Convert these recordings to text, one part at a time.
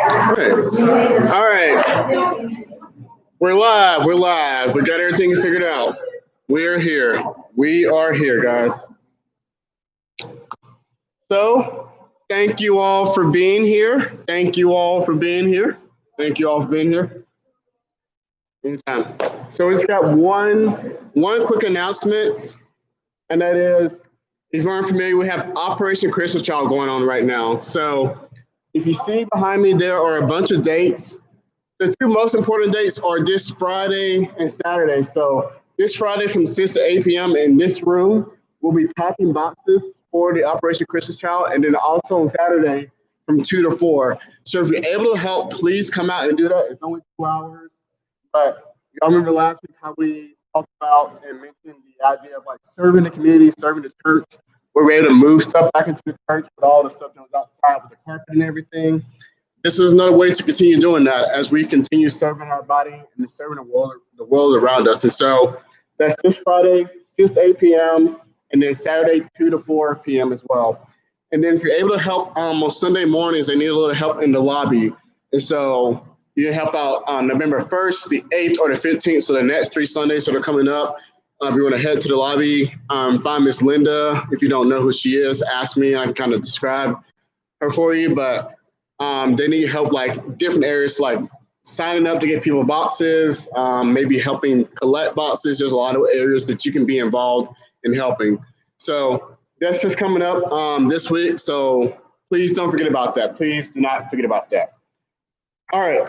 All right. All right. We're live. We're live. We got everything figured out. We are here. We are here, guys. So, thank you all for being here. Thank you all for being here. Thank you all for being here. Anytime. So we just got one quick announcement, and that is, if you aren't familiar, we have Operation Christmas Child going on right now. So if you see behind me, there are a bunch of dates. The two most important dates are this Friday and Saturday. So this Friday from 6 to 8 p.m. in this room, we'll be packing boxes for the Operation Christmas Child. And then also on Saturday from 2 to 4. So if you're able to help, please come out and do that. It's only 2 hours. But y'all remember last week how we talked about and mentioned the idea of like serving the community, serving the church. We're able to move stuff back into the church with all the stuff that was outside with the carpet and everything. This is another way to continue doing that as we continue serving our body and serving the world around us. And so that's this Friday, 6 to 8 p.m., and then Saturday, 2 to 4 p.m. as well. And then if you're able to help on Sunday mornings, they need a little help in the lobby. And so you can help out on November 1st, the 8th, or the 15th. So the next 3 Sundays that are coming up. If you want to head to the lobby, find Miss Linda. If you don't know who she is, ask me. I can kind of describe her for you. But they need help like different areas, like signing up to get people boxes, maybe helping collect boxes. There's a lot of areas that you can be involved in helping. So that's just coming up this week. So please don't forget about that. Please do not forget about that. All right.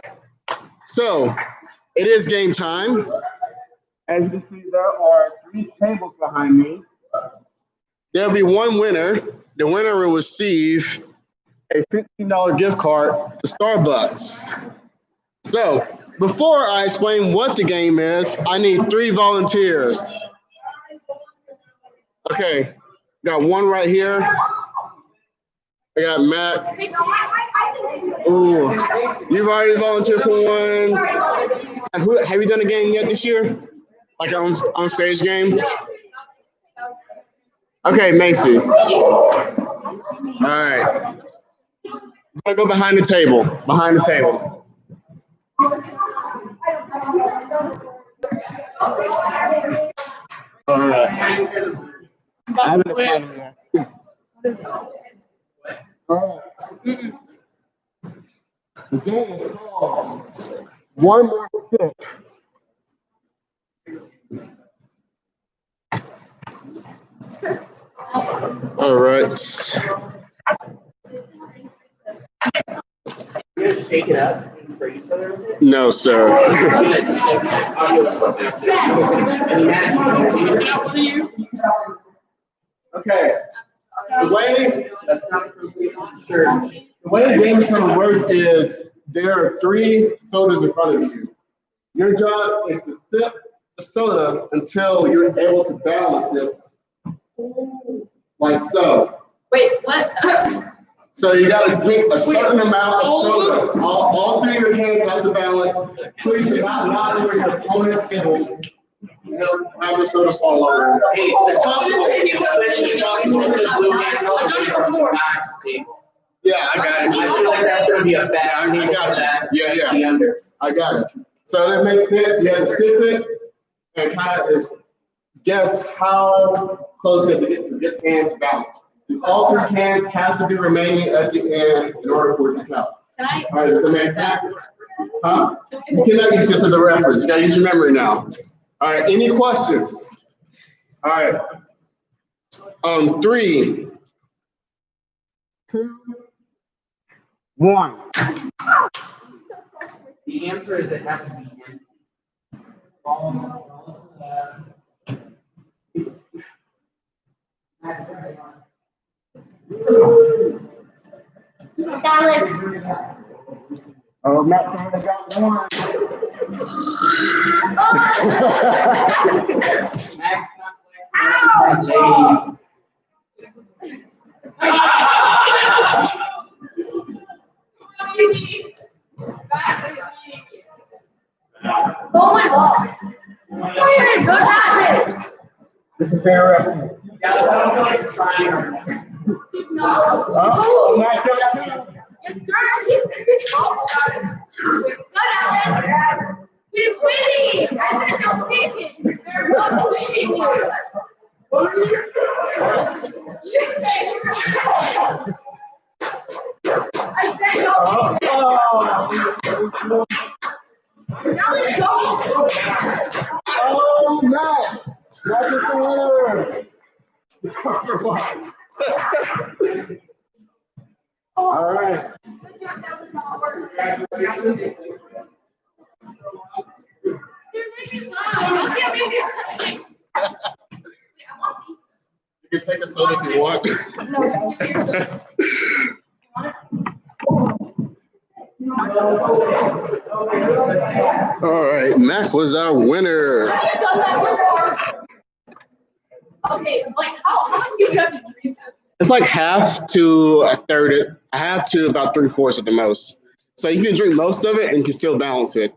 So it is game time. As you can see, there are 3 tables behind me. There'll be one winner. The winner will receive a $15 gift card to Starbucks. So before I explain what the game is, I need 3 volunteers. Okay, got one right here. I got Matt. Ooh, you've already volunteered for one. Have you done a game yet this year? Like on stage game? Okay, Macy. All right. I'm gonna go behind the table. Behind the table. All right. I haven't explained it yet. All right. The game is called One More Sip. All right. You gonna shake it up and spray each other with it? No, sir. Okay. The way the game is going to work is there are 3 sodas in front of you. Your job is to sip the soda until you're able to balance it, like so. Wait, what? So you got to drink a certain amount of soda. All 3 of your hands have to balance. Please do not knock over your opponent's tables. You know, have your sodas fall over. Hey, it's possible. It's possible that the blue hand I've done it before. Yeah, I got it. I feel like that's gonna be a bad. I got you. Yeah, The under. I got it. So that makes sense. You have to sip it and kind of guess how close you have to get hands balanced. All 3 cans have to be remaining at the end in order for it to count. Can I? All right, does that make sense? Huh? You cannot use this as a reference. You gotta use your memory now. All right, any questions? All right. 3, 2, 1. The answer is it has to be empty. Oh, Matt's already got one. Oh my God. Weird, what happened? This is interesting. No. Oh, Matt's got 2. Yes, sir. He's winning. I said don't pick it. They're both winning here. You said I said don't pick it. Now let's go. Oh, Matt. Matt is the winner. All right. You can take a soda if you want. All right, Mac was our winner. Okay, like how much do you have to drink? It's like half to a third, half to about 3/4 at the most. So you can drink most of it and can still balance it.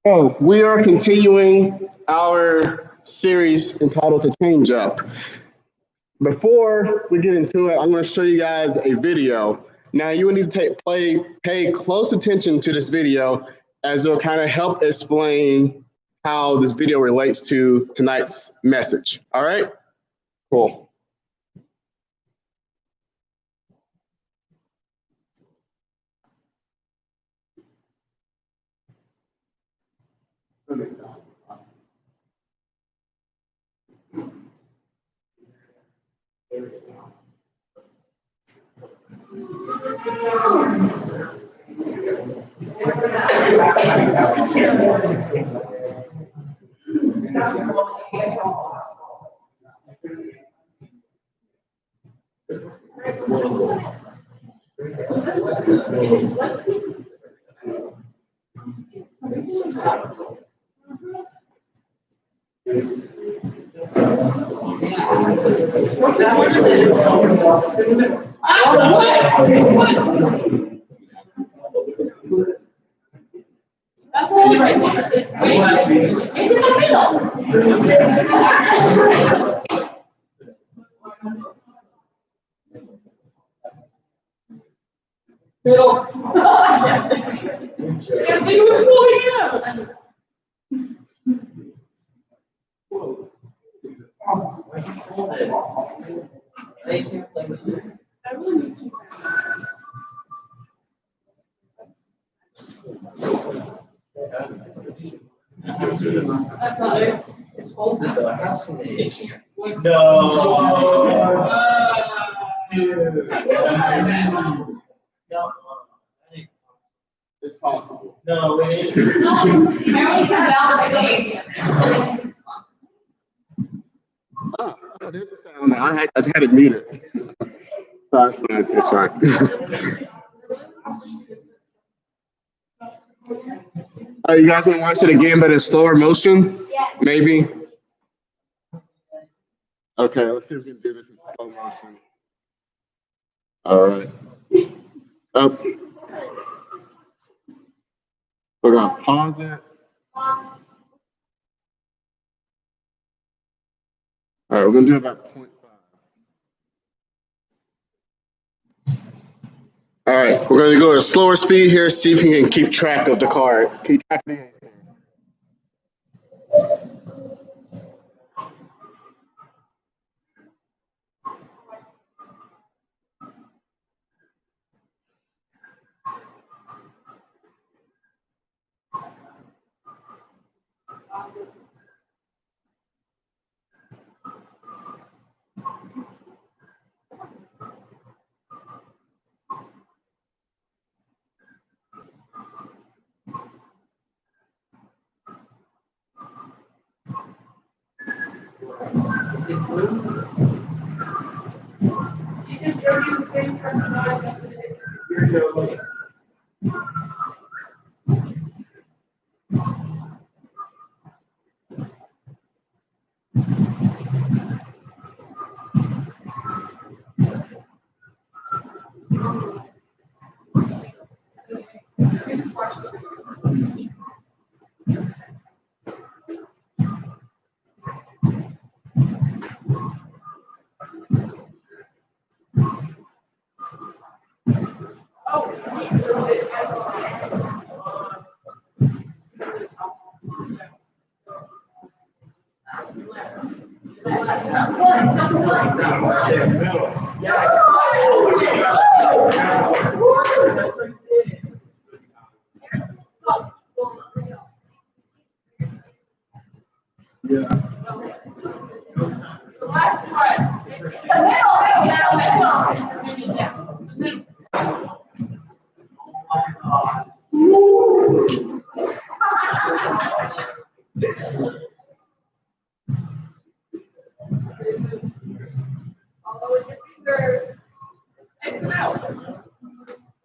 So we are continuing our series entitled To Change Up. Before we get into it, I'm going to show you guys a video. Now you will need to pay close attention to this video as it'll kind of help explain how this video relates to tonight's message. All right? Cool. It's in the middle. That's not it. It's folded. It's possible. No, wait. Oh, there's a sound. I just had it muted. That's fine. It's fine. All right, you guys want to watch it again, but in slower motion? Yeah. Maybe. Okay, let's see if we can do this in slow motion. All right. Up. We're gonna pause it. All right, we're gonna do about 0.5. All right, we're gonna go at a slower speed here, see if you can keep track of the card. Keep track of the ace card.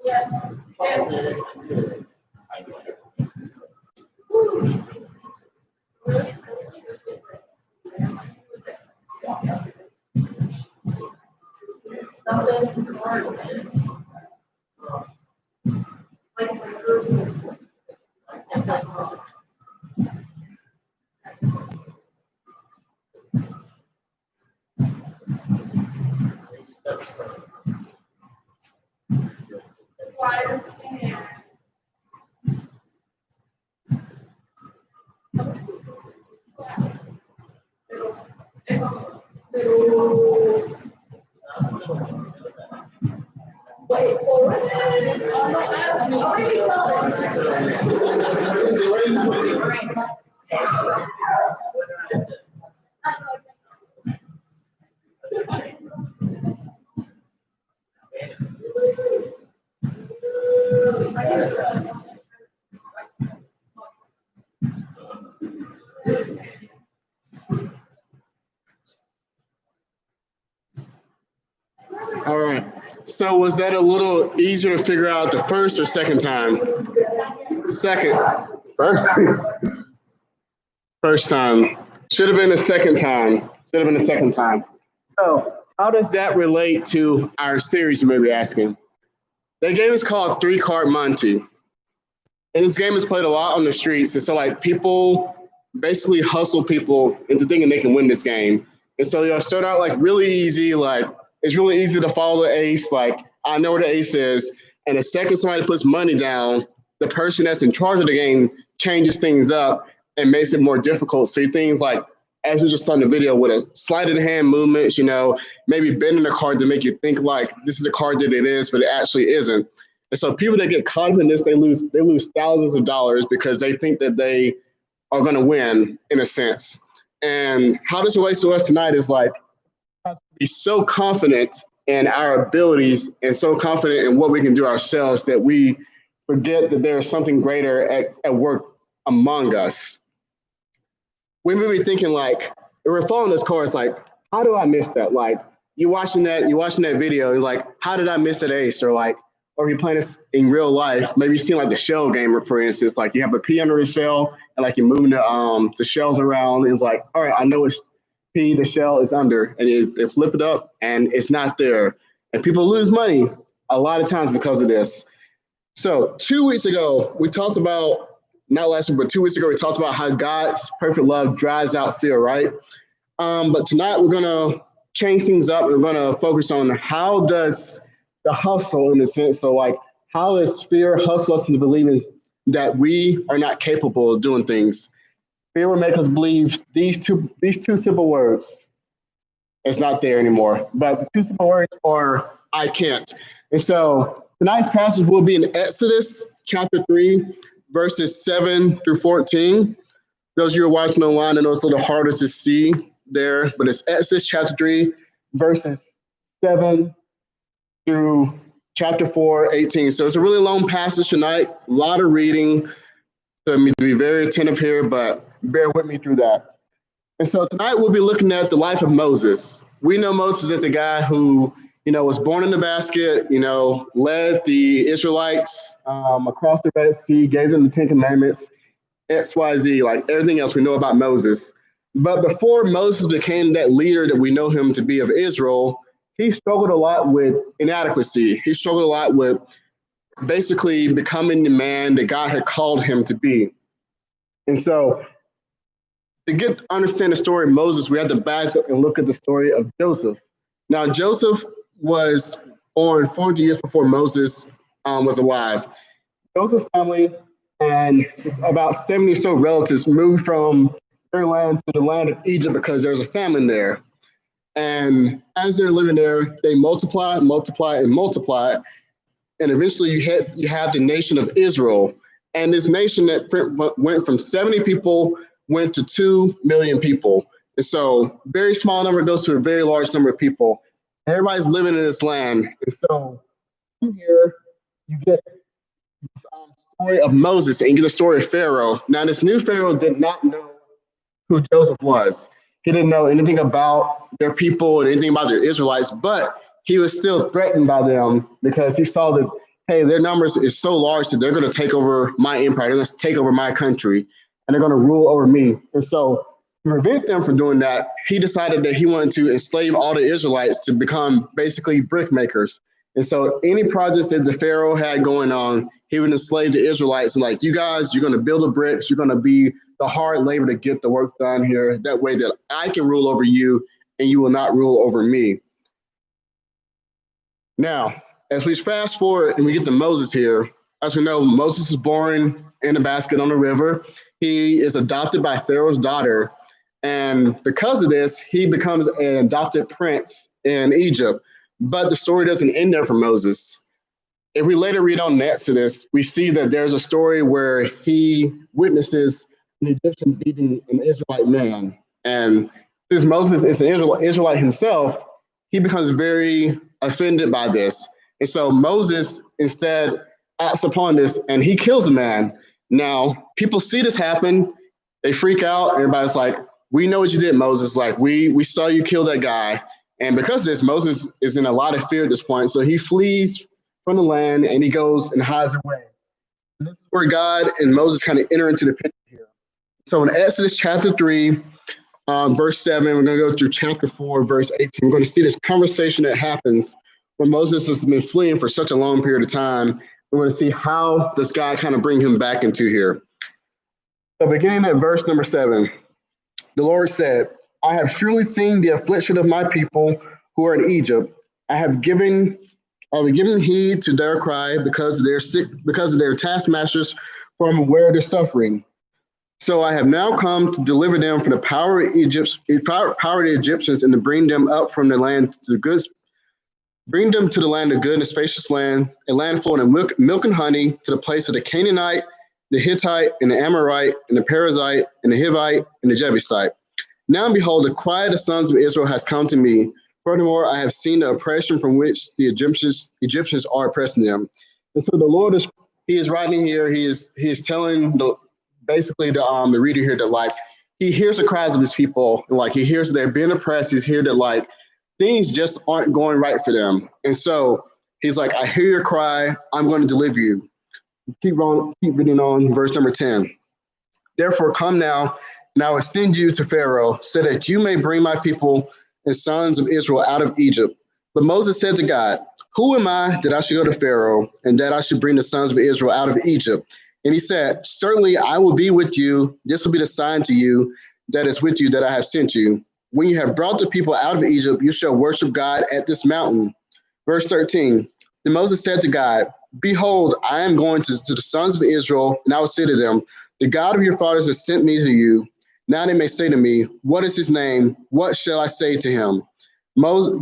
Yes. Yes. All right. So was that a little easier to figure out the first or second time? Second. First, first time. Should have been the second time. Should have been the second time. So how does that relate to our series you may be asking? The game is called Three Card Monte. And this game is played a lot on the streets. And so like people basically hustle people into thinking they can win this game. And so you'll start out like really easy, like it's really easy to follow the ace. Like I know where the ace is. And the second somebody puts money down, the person that's in charge of the game changes things up and makes it more difficult. So things like, as we just saw in the video, with a sleight of the hand movements, maybe bending the card to make you think like this is a card that it is, but it actually isn't. And so people that get caught up in this, they lose thousands of dollars because they think that they are going to win in a sense. And how this relates to us tonight is like be so confident in our abilities and so confident in what we can do ourselves that we forget that there's something greater at work among us. We may be thinking like, if we're following this course, like, how do I miss that? Like you're watching that video, it's like, how did I miss that ace? Or like, or you're playing this in real life, maybe you've seen like the shell gamer, for instance, like you have a P under the shell and like you're moving the shells around. And it's like, all right, I know it's P, the shell is under, and they flip it up and it's not there. And people lose money a lot of times because of this. So 2 weeks ago, we talked about, not last week, but 2 weeks ago, we talked about how God's perfect love drives out fear, right? But tonight we're gonna change things up. We're gonna focus on how does the hustle, in a sense. So like, how does fear hustle us into believing that we are not capable of doing things? Fear will make us believe these two simple words. It's not there anymore. But the two simple words are, I can't. And so tonight's passage will be in Exodus chapter 3, verses 7 through 14. Those of you who are watching online, I know it's a little harder to see there, but it's Exodus chapter 3, verses 7 through chapter 4, 18. So it's a really long passage tonight, a lot of reading. So I need to be very attentive here, but bear with me through that. And so tonight we'll be looking at the life of Moses. We know Moses as the guy who, was born in the basket, led the Israelites across the Red Sea, gave them the Ten Commandments, XYZ, like everything else we know about Moses. But before Moses became that leader that we know him to be of Israel, he struggled a lot with inadequacy. He struggled a lot with basically becoming the man that God had called him to be. And so to understand the story of Moses, we have to back up and look at the story of Joseph. Now, Joseph was born 400 years before Moses was alive. Joseph's family and about 70 or so relatives moved from their land to the land of Egypt because there was a famine there. And as they're living there, they multiplied, multiplied, and multiplied. And eventually you have the nation of Israel. And this nation that went from 70 people went to 2 million people. And so very small number goes to a very large number of people. Everybody's living in this land. And so here you get this story of Moses and you get the story of Pharaoh. Now this new Pharaoh did not know who Joseph was. He didn't know anything about their people and anything about their Israelites, but he was still threatened by them because he saw that, hey, their numbers is so large that they're going to take over my empire. They're going to take over my country and they're going to rule over me. And so to prevent them from doing that, he decided that he wanted to enslave all the Israelites to become basically brick makers. And so any projects that the Pharaoh had going on, he would enslave the Israelites and like, you guys, you're going to build the bricks. You're going to be the hard labor to get the work done here. That way that I can rule over you and you will not rule over me. Now, as we fast forward and we get to Moses here, as we know, Moses is born in a basket on the river. He is adopted by Pharaoh's daughter. And because of this, he becomes an adopted prince in Egypt. But the story doesn't end there for Moses. If we later read on in Exodus, we see that there's a story where he witnesses an Egyptian beating an Israelite man. And since Moses is an Israelite himself, he becomes very offended by this. And so Moses instead acts upon this and he kills a man. Now, people see this happen. They freak out. Everybody's like, we know what you did, Moses. Like, we saw you kill that guy. And because of this, Moses is in a lot of fear at this point. So he flees from the land and he goes and hides away. And this is where God and Moses kind of enter into the picture here. So in Exodus chapter 3, verse 7, we're going to go through chapter 4, verse 18. We're going to see this conversation that happens when Moses has been fleeing for such a long period of time. We're going to see how does God kind of bring him back into here. So beginning at verse number 7, the Lord said, I have surely seen the affliction of my people who are in Egypt. I have given heed to their cry because they're sick, because of their taskmasters, for I'm aware of their suffering. So I have now come to deliver them from the power of the Egyptians and to bring them up from the land to the goods, bring them to the land of good and spacious land, a land flowing in milk and honey, to the place of the Canaanite, the Hittite, and the Amorite, and the Perizzite, and the Hivite, and the Jebusite. Now behold, the cry of the sons of Israel has come to me. Furthermore, I have seen the oppression from which the Egyptians are oppressing them. And so the Lord is writing here. He is telling the reader here that like he hears the cries of his people, and like he hears they're being oppressed. He's here that like things just aren't going right for them. And so he's like, I hear your cry. I'm going to deliver you. Keep reading on verse number 10. Therefore, come now, and I will send you to Pharaoh, so that you may bring my people and sons of Israel out of Egypt. But Moses said to God, who am I that I should go to Pharaoh, and that I should bring the sons of Israel out of Egypt? And he said, certainly I will be with you. This will be the sign to you that is with you that I have sent you. When you have brought the people out of Egypt, you shall worship God at this mountain. Verse 13, then Moses said to God, behold, I am going to the sons of Israel, and I will say to them, the God of your fathers has sent me to you. Now they may say to me, what is his name? What shall I say to him?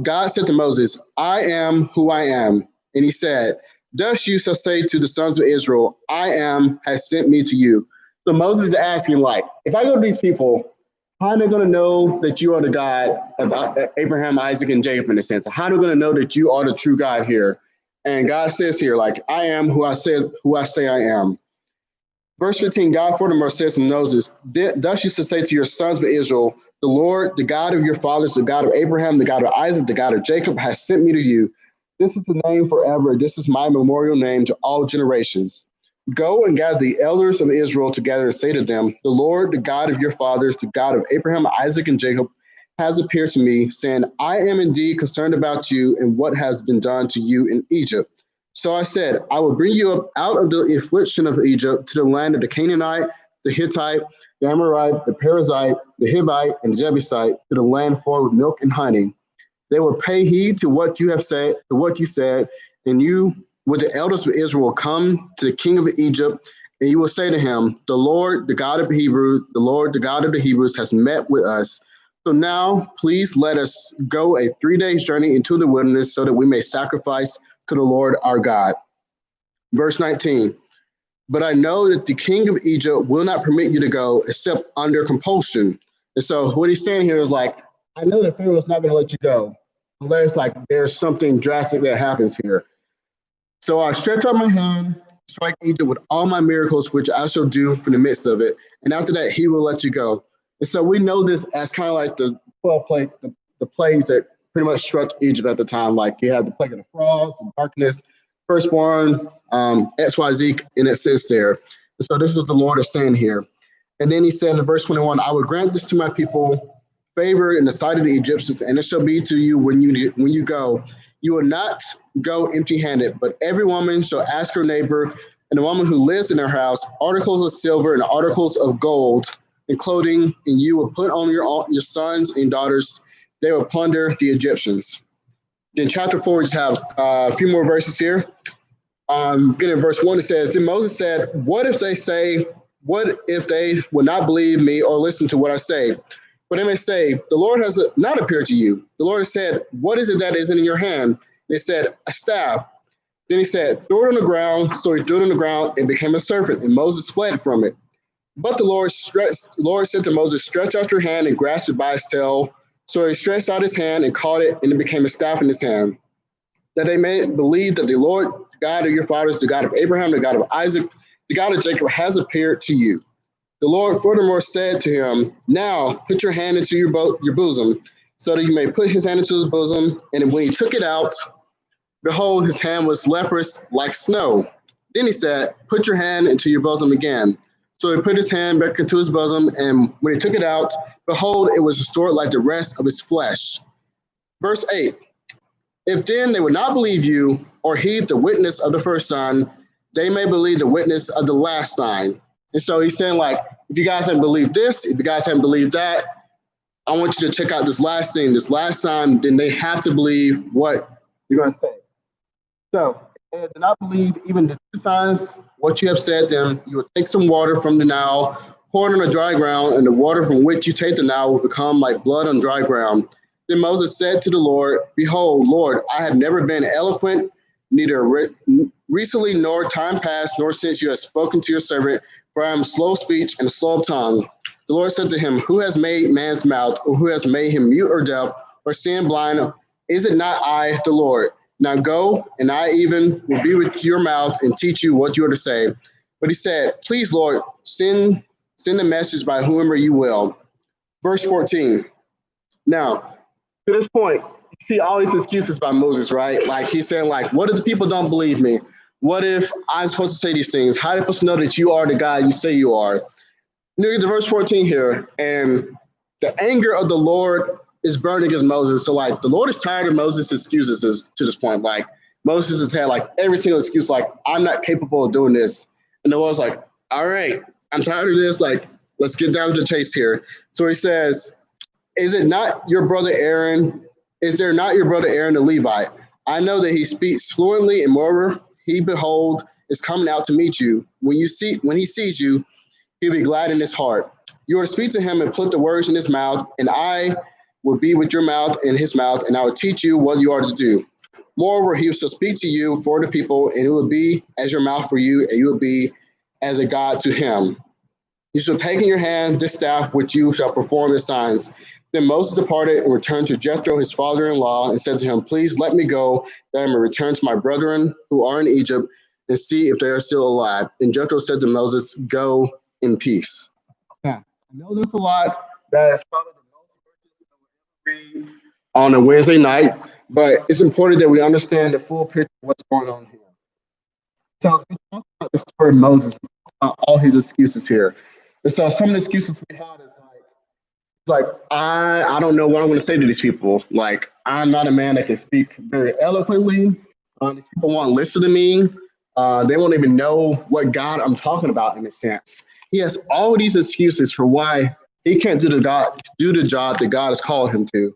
God said to Moses, I am who I am. And he said, thus you shall say to the sons of Israel, I am has sent me to you. So Moses is asking, like, if I go to these people, how are they going to know that you are the God of Abraham, Isaac, and Jacob in a sense? How are they going to know that you are the true God here? And God says here, like, I am who I say I am. Verse 15, God furthermore says to Moses, thus you shall say to your sons of Israel, the Lord, the God of your fathers, the God of Abraham, the God of Isaac, the God of Jacob, has sent me to you. This is the name forever. This is my memorial name to all generations. Go and gather the elders of Israel together and say to them, the Lord, the God of your fathers, the God of Abraham, Isaac, and Jacob, has appeared to me, saying, I am indeed concerned about you and what has been done to you in Egypt. So I said, I will bring you up out of the affliction of Egypt to the land of the Canaanite, the Hittite, the Amorite, the Perizzite, the Hivite, and the Jebusite, to the land flowing with milk and honey. They will pay heed to what you have said, to what you said, and you, with the elders of Israel, will come to the king of Egypt, and you will say to him, the Lord, the God of Hebrews, the Lord, the God of the Hebrews, has met with us. So now, please let us go a 3 days journey into the wilderness so that we may sacrifice to the Lord our God. Verse 19. But I know that the king of Egypt will not permit you to go except under compulsion. And so what he's saying here is like, I know that Pharaoh is not going to let you go unless like there's something drastic that happens here. So I stretch out my hand, strike Egypt with all my miracles, which I shall do from the midst of it. And after that, he will let you go. And so we know this as kind of like the 12 plague, the plagues that pretty much struck Egypt at the time. Like you had the plague of the frogs and darkness, firstborn, XYZ, and it says there. And so this is what the Lord is saying here. And then he said in verse 21, I will grant this to my people, favor in the sight of the Egyptians, and it shall be to you when you go. You will not go empty-handed, but every woman shall ask her neighbor and the woman who lives in her house articles of silver and articles of gold and clothing, and you will put on your sons and daughters. They will plunder the Egyptians. Then chapter 4, we just have a few more verses here. Beginning in verse 1, it says, Then Moses said, what if they will not believe me or listen to what I say? But they may say, the Lord has not appeared to you. The Lord has said, what is it that is in your hand? They said, a staff. Then he said, throw it on the ground. So he threw it on the ground and became a serpent, and Moses fled from it. But the Lord said to Moses, stretch out your hand and grasp it by its tail. So he stretched out his hand and caught it, and it became a staff in his hand, that they may believe that the Lord, the God of your fathers, the God of Abraham, the God of Isaac, the God of Jacob, has appeared to you. The Lord furthermore said to him, now put your hand into your bosom, so that you may put his hand into his bosom. And when he took it out, behold, his hand was leprous like snow. Then he said, put your hand into your bosom again. So he put his hand back into his bosom, and when he took it out, behold, it was restored like the rest of his flesh. Verse 8, if then they would not believe you or heed the witness of the first sign, they may believe the witness of the last sign. And so he's saying, like, if you guys haven't believed this, if you guys haven't believed that, I want you to check out this last thing, this last sign, then they have to believe what you're going to say. So, if they do not believe even the two signs, what you have said, then you will take some water from the Nile, pour it on the dry ground, and the water from which you take the Nile will become like blood on dry ground. Then Moses said to the Lord, behold, Lord, I have never been eloquent, neither recently nor time past, nor since you have spoken to your servant, for I am slow of speech and slow of tongue. The Lord said to him, who has made man's mouth, or who has made him mute or deaf, or seeing blind? Is it not I, the Lord? Now go, and I even will be with your mouth and teach you what you are to say. But he said, please, Lord, send the message by whomever you will. Verse 14. Now, to this point, you see all these excuses by Moses, right? Like he's saying, like, what if the people don't believe me? What if I'm supposed to say these things? How are they supposed to know that you are the God you say you are? Look at the verse 14 here, and the anger of the Lord is burning against Moses. So like the Lord is tired of Moses' excuses to this point. Like Moses has had like every single excuse, like I'm not capable of doing this. And the Lord's like, all right, I'm tired of this. Like, let's get down to the chase here. So he says, is it not your brother Aaron? Is there not your brother Aaron the Levite? I know that he speaks fluently, and moreover, he behold is coming out to meet you. When he sees you, he'll be glad in his heart. You are to speak to him and put the words in his mouth, and I will be with your mouth and his mouth, and I will teach you what you are to do. Moreover, he shall speak to you for the people, and it will be as your mouth for you, and you will be as a God to him. You shall take in your hand this staff which you shall perform the signs. Then Moses departed and returned to Jethro, his father-in-law, and said to him, please let me go, that I may return to my brethren who are in Egypt, and see if they are still alive. And Jethro said to Moses, go in peace. Yeah, I know there's a lot that is probably the most verses that we'll ever read on a Wednesday night, but it's important that we understand the full picture of what's going on here. So we talk about the story of Moses, all his excuses here. And so some of the excuses we had is like I don't know what I'm going to say to these people. Like, I'm not a man that can speak very eloquently. These people won't listen to me. They won't even know what God I'm talking about in a sense. He has all these excuses for why he can't do the job that God has called him to.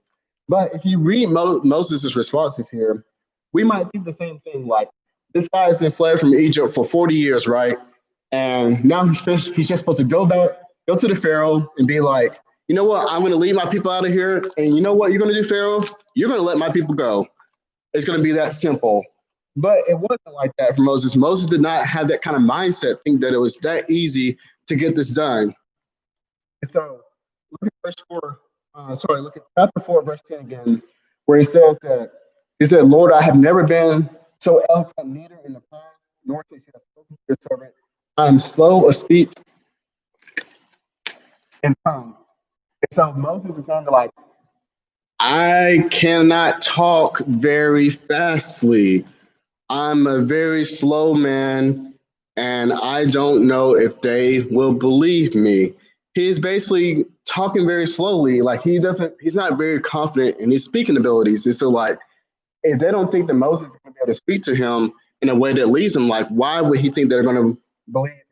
But if you read Moses' responses here, we might think the same thing. Like this guy has been fled from Egypt for 40 years, right? And now he's just supposed to go to the Pharaoh and be like, you know what? I'm going to lead my people out of here. And you know what you're going to do, Pharaoh? You're going to let my people go. It's going to be that simple. But it wasn't like that for Moses. Moses did not have that kind of mindset, think that it was that easy to get this done. And so look at verse 4. Look at chapter 4, verse 10 again, where he says that, he said, Lord, I have never been so eloquent, neither in the past, nor since you have spoken to your servant. I am slow of speech and tongue. And so Moses is saying like, I cannot talk very fastly. I'm a very slow man, and I don't know if they will believe me. He's basically talking very slowly, like he's not very confident in his speaking abilities. And so like if they don't think that Moses is gonna be able to speak to him in a way that leads him, like why would he think they're gonna believe him?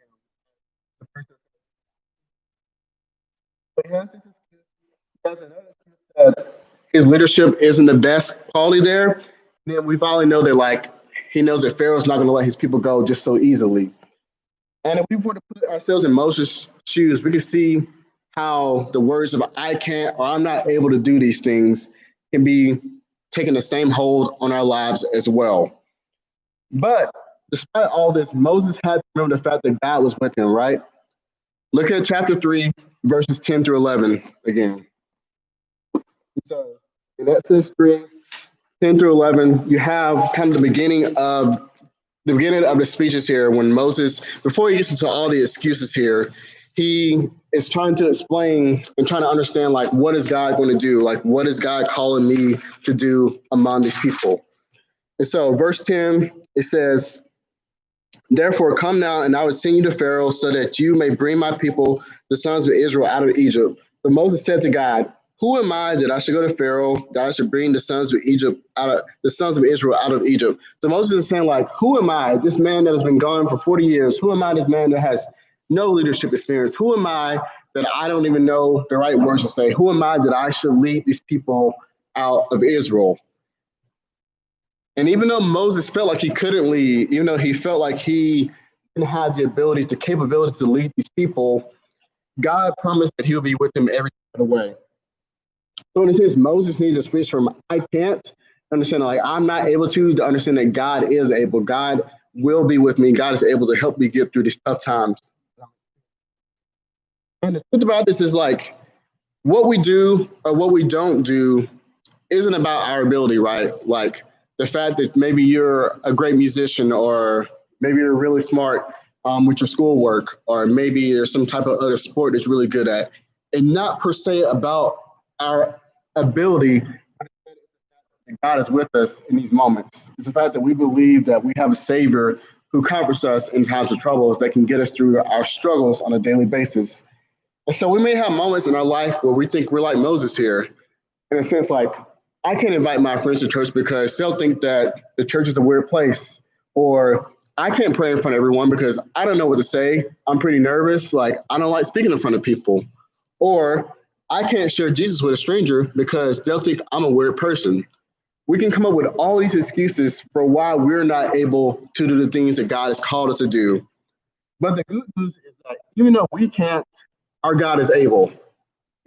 But he has this excuse. He has another excuse that his leadership isn't the best quality there. And then we finally know that like he knows that Pharaoh's not gonna let his people go just so easily. And if we were to put ourselves in Moses' shoes, we can see how the words of I can't or I'm not able to do these things can be taking the same hold on our lives as well. But despite all this, Moses had to remember the fact that God was with him, right? Look at chapter 3, verses 10 through 11 again. So in Exodus 3, 10 through 11, you have kind of the beginning of the speeches here when Moses, before he gets into all the excuses here, he is trying to explain and trying to understand like what is God going to do? Like what is God calling me to do among these people? And so verse 10, it says, therefore come now and I will send you to Pharaoh so that you may bring my people, the sons of Israel, out of Egypt. But Moses said to God, who am I that I should go to Pharaoh, that I should bring the sons of Israel out of Egypt? So Moses is saying, like, who am I, this man that has been gone for 40 years? Who am I, this man that has no leadership experience? Who am I that I don't even know the right words to say? Who am I that I should lead these people out of Israel? And even though Moses felt like he couldn't lead, even though he felt like he didn't have the abilities, the capability to lead these people, God promised that he would be with him every step of the way. So in a sense, Moses needs to switch from I can't understand, like I'm not able to understand that God is able. God will be with me. God is able to help me get through these tough times. And the truth about this is like what we do or what we don't do isn't about our ability, right? Like the fact that maybe you're a great musician or maybe you're really smart with your schoolwork or maybe there's some type of other sport that you're really good at and not per se about our ability. God is with us in these moments. It's the fact that we believe that we have a Savior who comforts us in times of troubles that can get us through our struggles on a daily basis. And so we may have moments in our life where we think we're like Moses here, in a sense, like I can't invite my friends to church because they'll think that the church is a weird place, or I can't pray in front of everyone because I don't know what to say. I'm pretty nervous. Like I don't like speaking in front of people, or I can't share Jesus with a stranger because they'll think I'm a weird person. We can come up with all these excuses for why we're not able to do the things that God has called us to do. But the good news is that even though we can't, our God is able.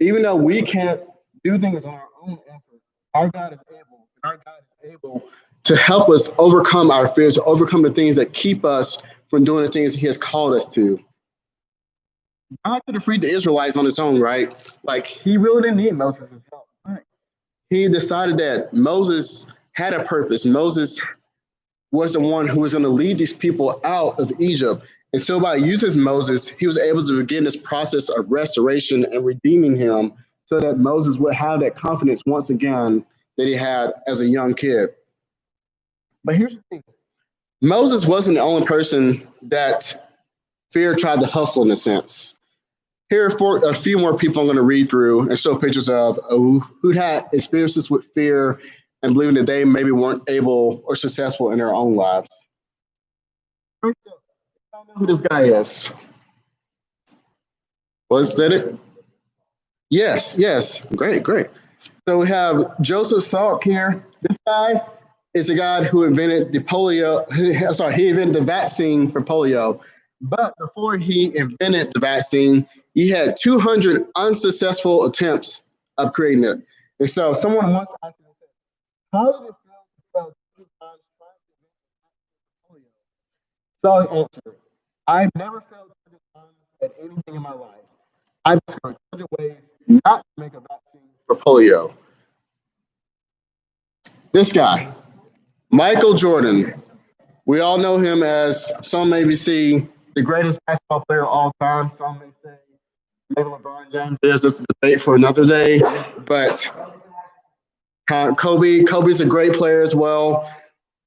Even though we can't do things on our own effort, our God is able. Our God is able to help us overcome our fears, overcome the things that keep us from doing the things He has called us to. God could have freed the Israelites on his own, right? Like He really didn't need Moses' help. Right? He decided that Moses had a purpose. Moses was the one who was going to lead these people out of Egypt. And so by using Moses, he was able to begin this process of restoration and redeeming him so that Moses would have that confidence once again that he had as a young kid. But here's the thing. Moses wasn't the only person that fear tried to hustle in a sense. Here are a few more people I'm going to read through and show pictures of who had experiences with fear and believing that they maybe weren't able or successful in their own lives. First up, I don't know who this guy is. Was that it? Yes, yes. Great, great. So we have Joseph Salk here. This guy is the guy who invented the polio. Sorry, he invented the vaccine for polio. But before he invented the vaccine, he had 200 unsuccessful attempts of creating it. And so someone once asked me, how did it feel to fail 2 times trying to invent the vaccine for polio? So I answered, I've never failed 200 times at anything in my life. I discovered 100 ways not to make a vaccine for polio. This guy, Michael Jordan. We all know him as, some maybe see, the greatest basketball player of all time. Some may say maybe LeBron James is. This is a debate for another day. But Kobe's a great player as well.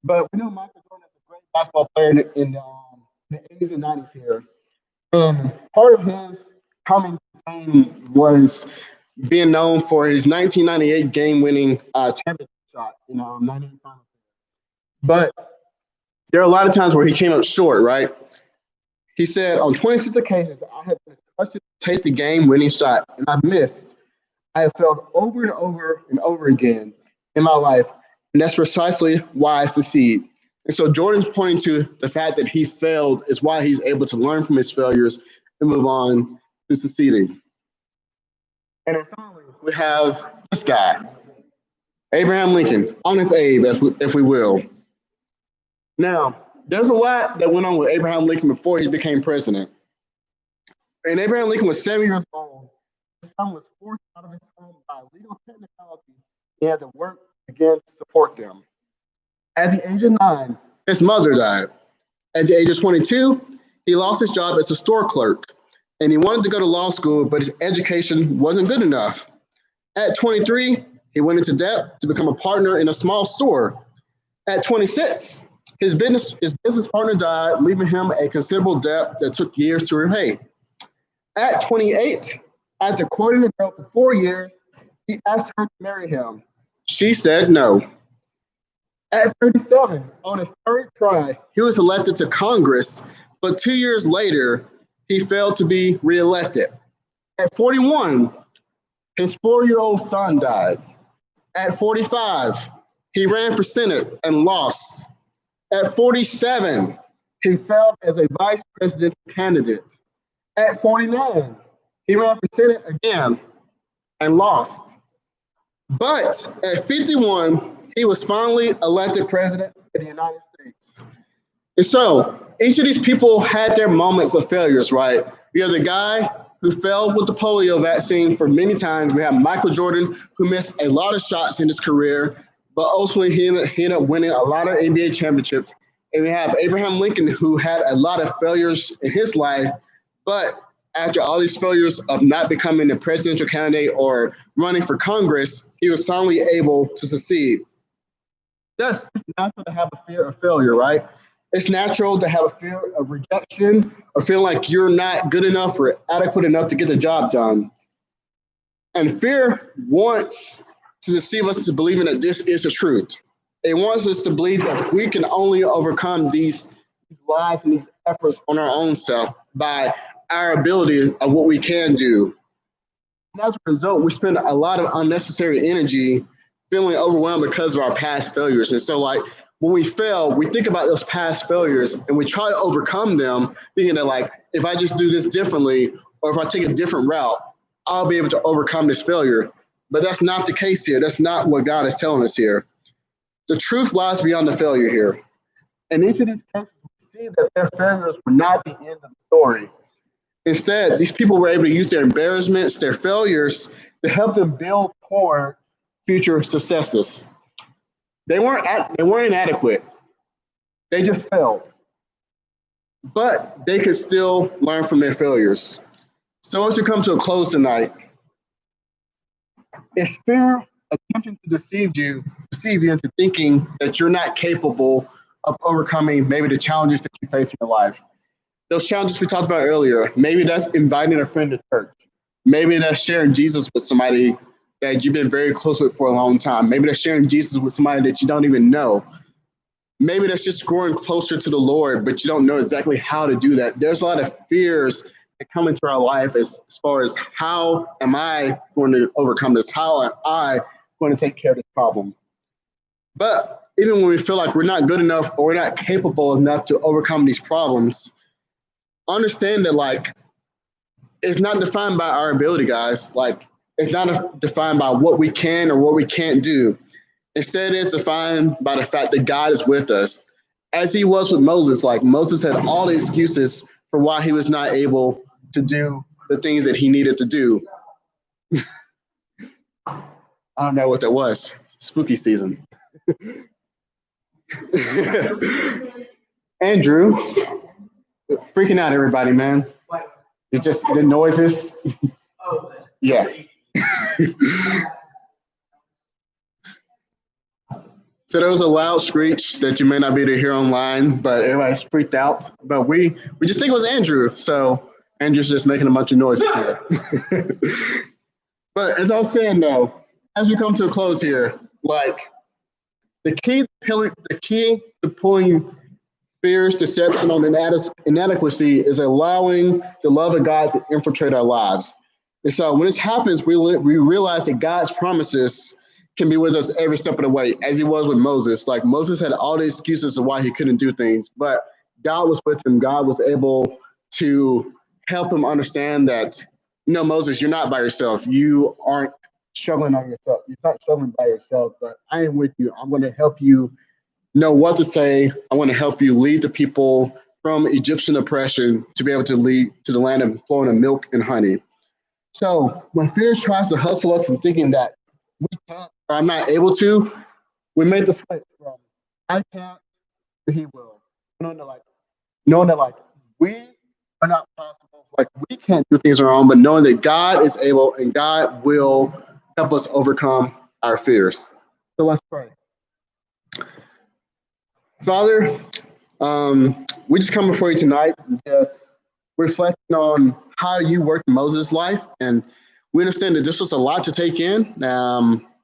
But we know Michael Jordan is a great basketball player in the 80s and 90s here. And part of his coming to fame was being known for his 1998 game-winning championship shot, 98 finals. But there are a lot of times where he came up short, right? He said, on 26 occasions, I have been trusted to take the game-winning shot, and I've missed. I have failed over and over and over again in my life, and that's precisely why I succeed. And so Jordan's pointing to the fact that he failed is why he's able to learn from his failures and move on to succeeding. And then finally, we have this guy, Abraham Lincoln, Honest Abe, if we will. Now, there's a lot that went on with Abraham Lincoln before he became president. And Abraham Lincoln was 7 years old. His son was forced out of his home by legal technicality. He had to work again to support them. At the age of 9, his mother died. At the age of 22, he lost his job as a store clerk. And he wanted to go to law school, but his education wasn't good enough. At 23, he went into debt to become a partner in a small store. At 26, his business partner died, leaving him a considerable debt that took years to repay. At 28, after courting the girl for 4 years, he asked her to marry him. She said no. At 37, on his third try, he was elected to Congress, but 2 years later, he failed to be reelected. At 41, his 4-year-old son died. At 45, he ran for Senate and lost. At 47, he failed as a vice presidential candidate. At 49, he ran for Senate again and lost. But at 51, he was finally elected president of the United States. And so each of these people had their moments of failures, right? You have the guy who failed with the polio vaccine for many times. We have Michael Jordan, who missed a lot of shots in his career, but ultimately he ended up winning a lot of NBA championships. And we have Abraham Lincoln, who had a lot of failures in his life, but after all these failures of not becoming a presidential candidate or running for Congress, he was finally able to succeed. It's natural to have a fear of failure, right? It's natural to have a fear of rejection or feeling like you're not good enough or adequate enough to get the job done. And fear wants to deceive us to believing that this is the truth. It wants us to believe that we can only overcome these lies and these efforts on our own self by our ability of what we can do. And as a result, we spend a lot of unnecessary energy feeling overwhelmed because of our past failures. And so when we fail, we think about those past failures and we try to overcome them, thinking that if I just do this differently, or if I take a different route, I'll be able to overcome this failure. But that's not the case here. That's not what God is telling us here. The truth lies beyond the failure here. In each of these cases, we see that their failures were not the end of the story. Instead, these people were able to use their embarrassments, their failures, to help them build toward future successes. They weren't inadequate. They just failed. But they could still learn from their failures. So as we come to a close tonight, if fear attempting to deceive you into thinking that you're not capable of overcoming maybe the challenges that you face in your life, those challenges we talked about earlier, maybe that's inviting a friend to church. Maybe that's sharing Jesus with somebody that you've been very close with for a long time. Maybe that's sharing Jesus with somebody that you don't even know. Maybe that's just growing closer to the Lord, but you don't know exactly how to do that. There's a lot of fears that come into our life as far as how am I going to overcome this? How am I going to take care of this problem? But even when we feel like we're not good enough or we're not capable enough to overcome these problems, understand that like it's not defined by our ability, guys. Like it's not defined by what we can or what we can't do. Instead, it's defined by the fact that God is with us. As he was with Moses, like Moses had all the excuses for why he was not able to do the things that he needed to do. I don't know what that was. Spooky season. Andrew, freaking out everybody, man. You just the noises. Yeah. So there was a loud screech that you may not be able to hear online, but everybody's freaked out. But we just think it was Andrew. So Andrew's just making a bunch of noises here. But as I was saying though, as we come to a close here, like the key to pulling fears, deception on inadequacy is allowing the love of God to infiltrate our lives. And so when this happens, we realize that God's promises can be with us every step of the way, as he was with Moses. Like Moses had all the excuses of why he couldn't do things, but God was with him. God was able to help him understand that, Moses, you're not by yourself. You aren't struggling on yourself. You're not struggling by yourself, but I am with you. I'm going to help you know what to say. I want to help you lead the people from Egyptian oppression to be able to lead to the land of flowing of milk and honey. So when fear tries to hustle us and thinking that we can't or I'm not able to, we made the switch from I can't to he will. Knowing that like we are not possible, like we can't do things on our own, but knowing that God is able and God will help us overcome our fears. So let's pray. Father, we just come before you tonight, just reflecting on how you worked in Moses' life. And we understand that this was a lot to take in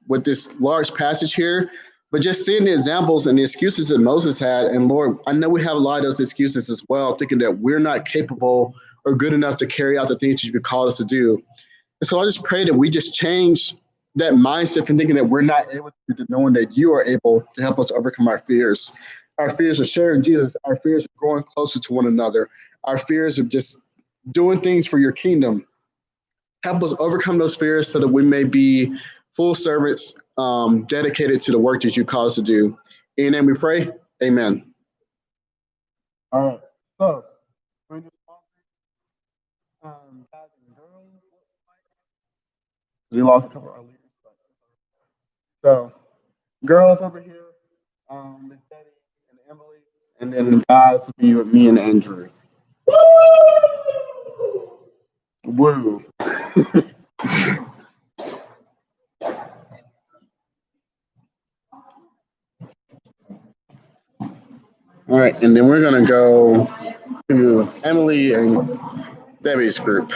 with this large passage here, but just seeing the examples and the excuses that Moses had. And Lord, I know we have a lot of those excuses as well, thinking that we're not capable or good enough to carry out the things that you've called us to do. And so I just pray that we just change that mindset from thinking that we're not able to knowing that you are able to help us overcome our fears. Our fears of sharing Jesus, our fears of growing closer to one another, our fears of just doing things for your kingdom. Help us overcome those fears so that we may be full servants dedicated to the work that you call us to do. In your name we pray. Amen. All right. So, guys and girls, we lost a couple of our leaders. So, girls over here, Miss Betty and Emily, and then the guys will be with me and Andrew. Woo. All right, and then we're gonna go to Emily and Debbie's group,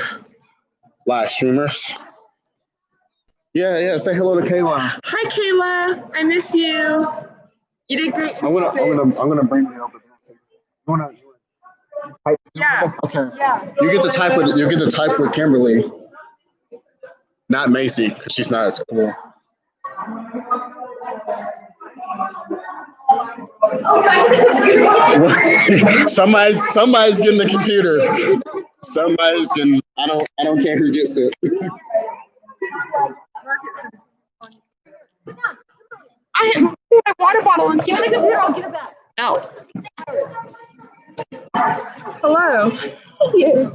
live streamers. Yeah. Say hello to Kayla. Hi, Kayla. I miss you. You did great. I'm gonna bring you over there. You wanna type? Yeah. Okay. Yeah. You get to type with Kimberly, not Macy, because she's not as cool. Somebody's getting the computer. Somebody's getting. I don't care who gets it. I have my water bottle and Give me the computer, I'll give it back. No. Hello. Yeah.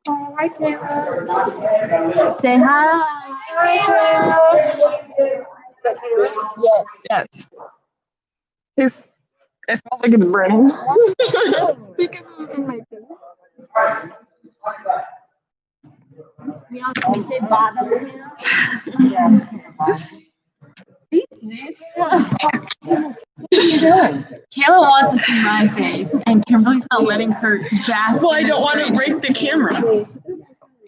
Oh, hi, Kayla. Say hi. Yes. It smells like it's burning. Because it was in my face. You say bottom now? What are you doing? Kayla wants to see my face, and Kimberly's not letting her bask. Well, I don't want to break the camera.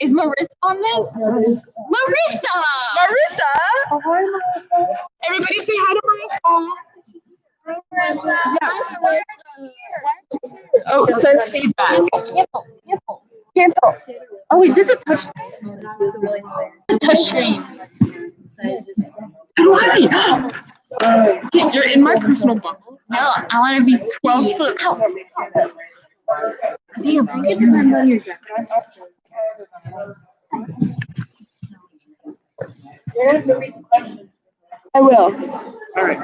Is Marissa on this? Marissa! Marissa! Everybody say hi to Marissa. Oh, send feedback. Cancel. Oh, is this a touch? A touch screen. Why? You're in my personal bubble. No, I want to be 12 foot. Damn, I get the money on your jacket. I will. All right.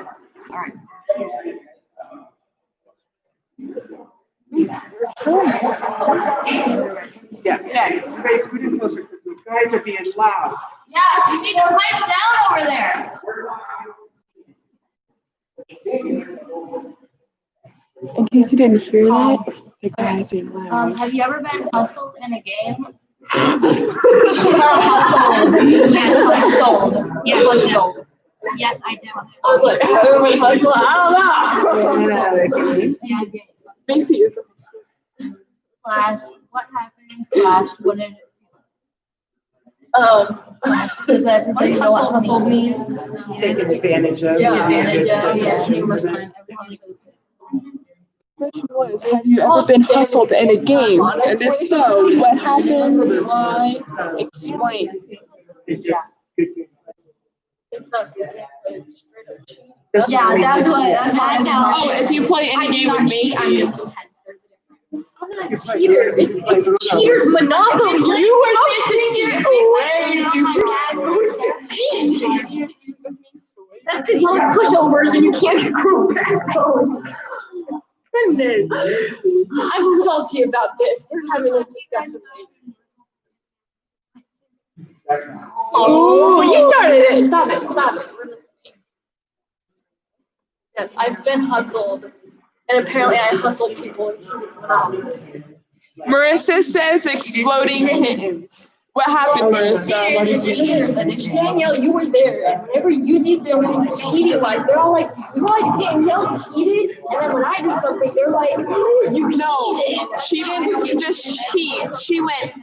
Yeah, next. Everybody scoot in closer because the guys are being loud. Yeah, you need to pipe down over there. In case you didn't hear that, the guys are loud. Have you ever been hustled in a game? Hustled. Yeah, hustled. Yes, I did. I was like, have you ever been hustled? I don't know. Yeah, Macy is a slash, what happened? Slash, what did it does everybody know what hustled means? Taking advantage of. Yeah, advantage of. Yes, numerous times. Everybody goes through. question was, have you ever been hustled in a game? And if so, what happened? Why? Explain. It just. It's not good. It's straight up cheating. Yeah, that's what I was Oh, if you play any game with Macy, I'm just I'm not a cheater. It's cheaters monopoly. You were thinking That's because you have pushovers and you can't grow back home. Goodness. I'm salty about this. We're having this discussion. Oh, you started it. Stop it. Stop it. We're listening. Yes, I've been hustled. And apparently I hustled people. Marissa says exploding kittens. What happened, Marissa? It's cheaters addiction. Danielle, you were there. And whenever you did something cheating-wise, they're all like, Danielle cheated. And then when I do something, they're like, you cheated. She didn't just cheat. She went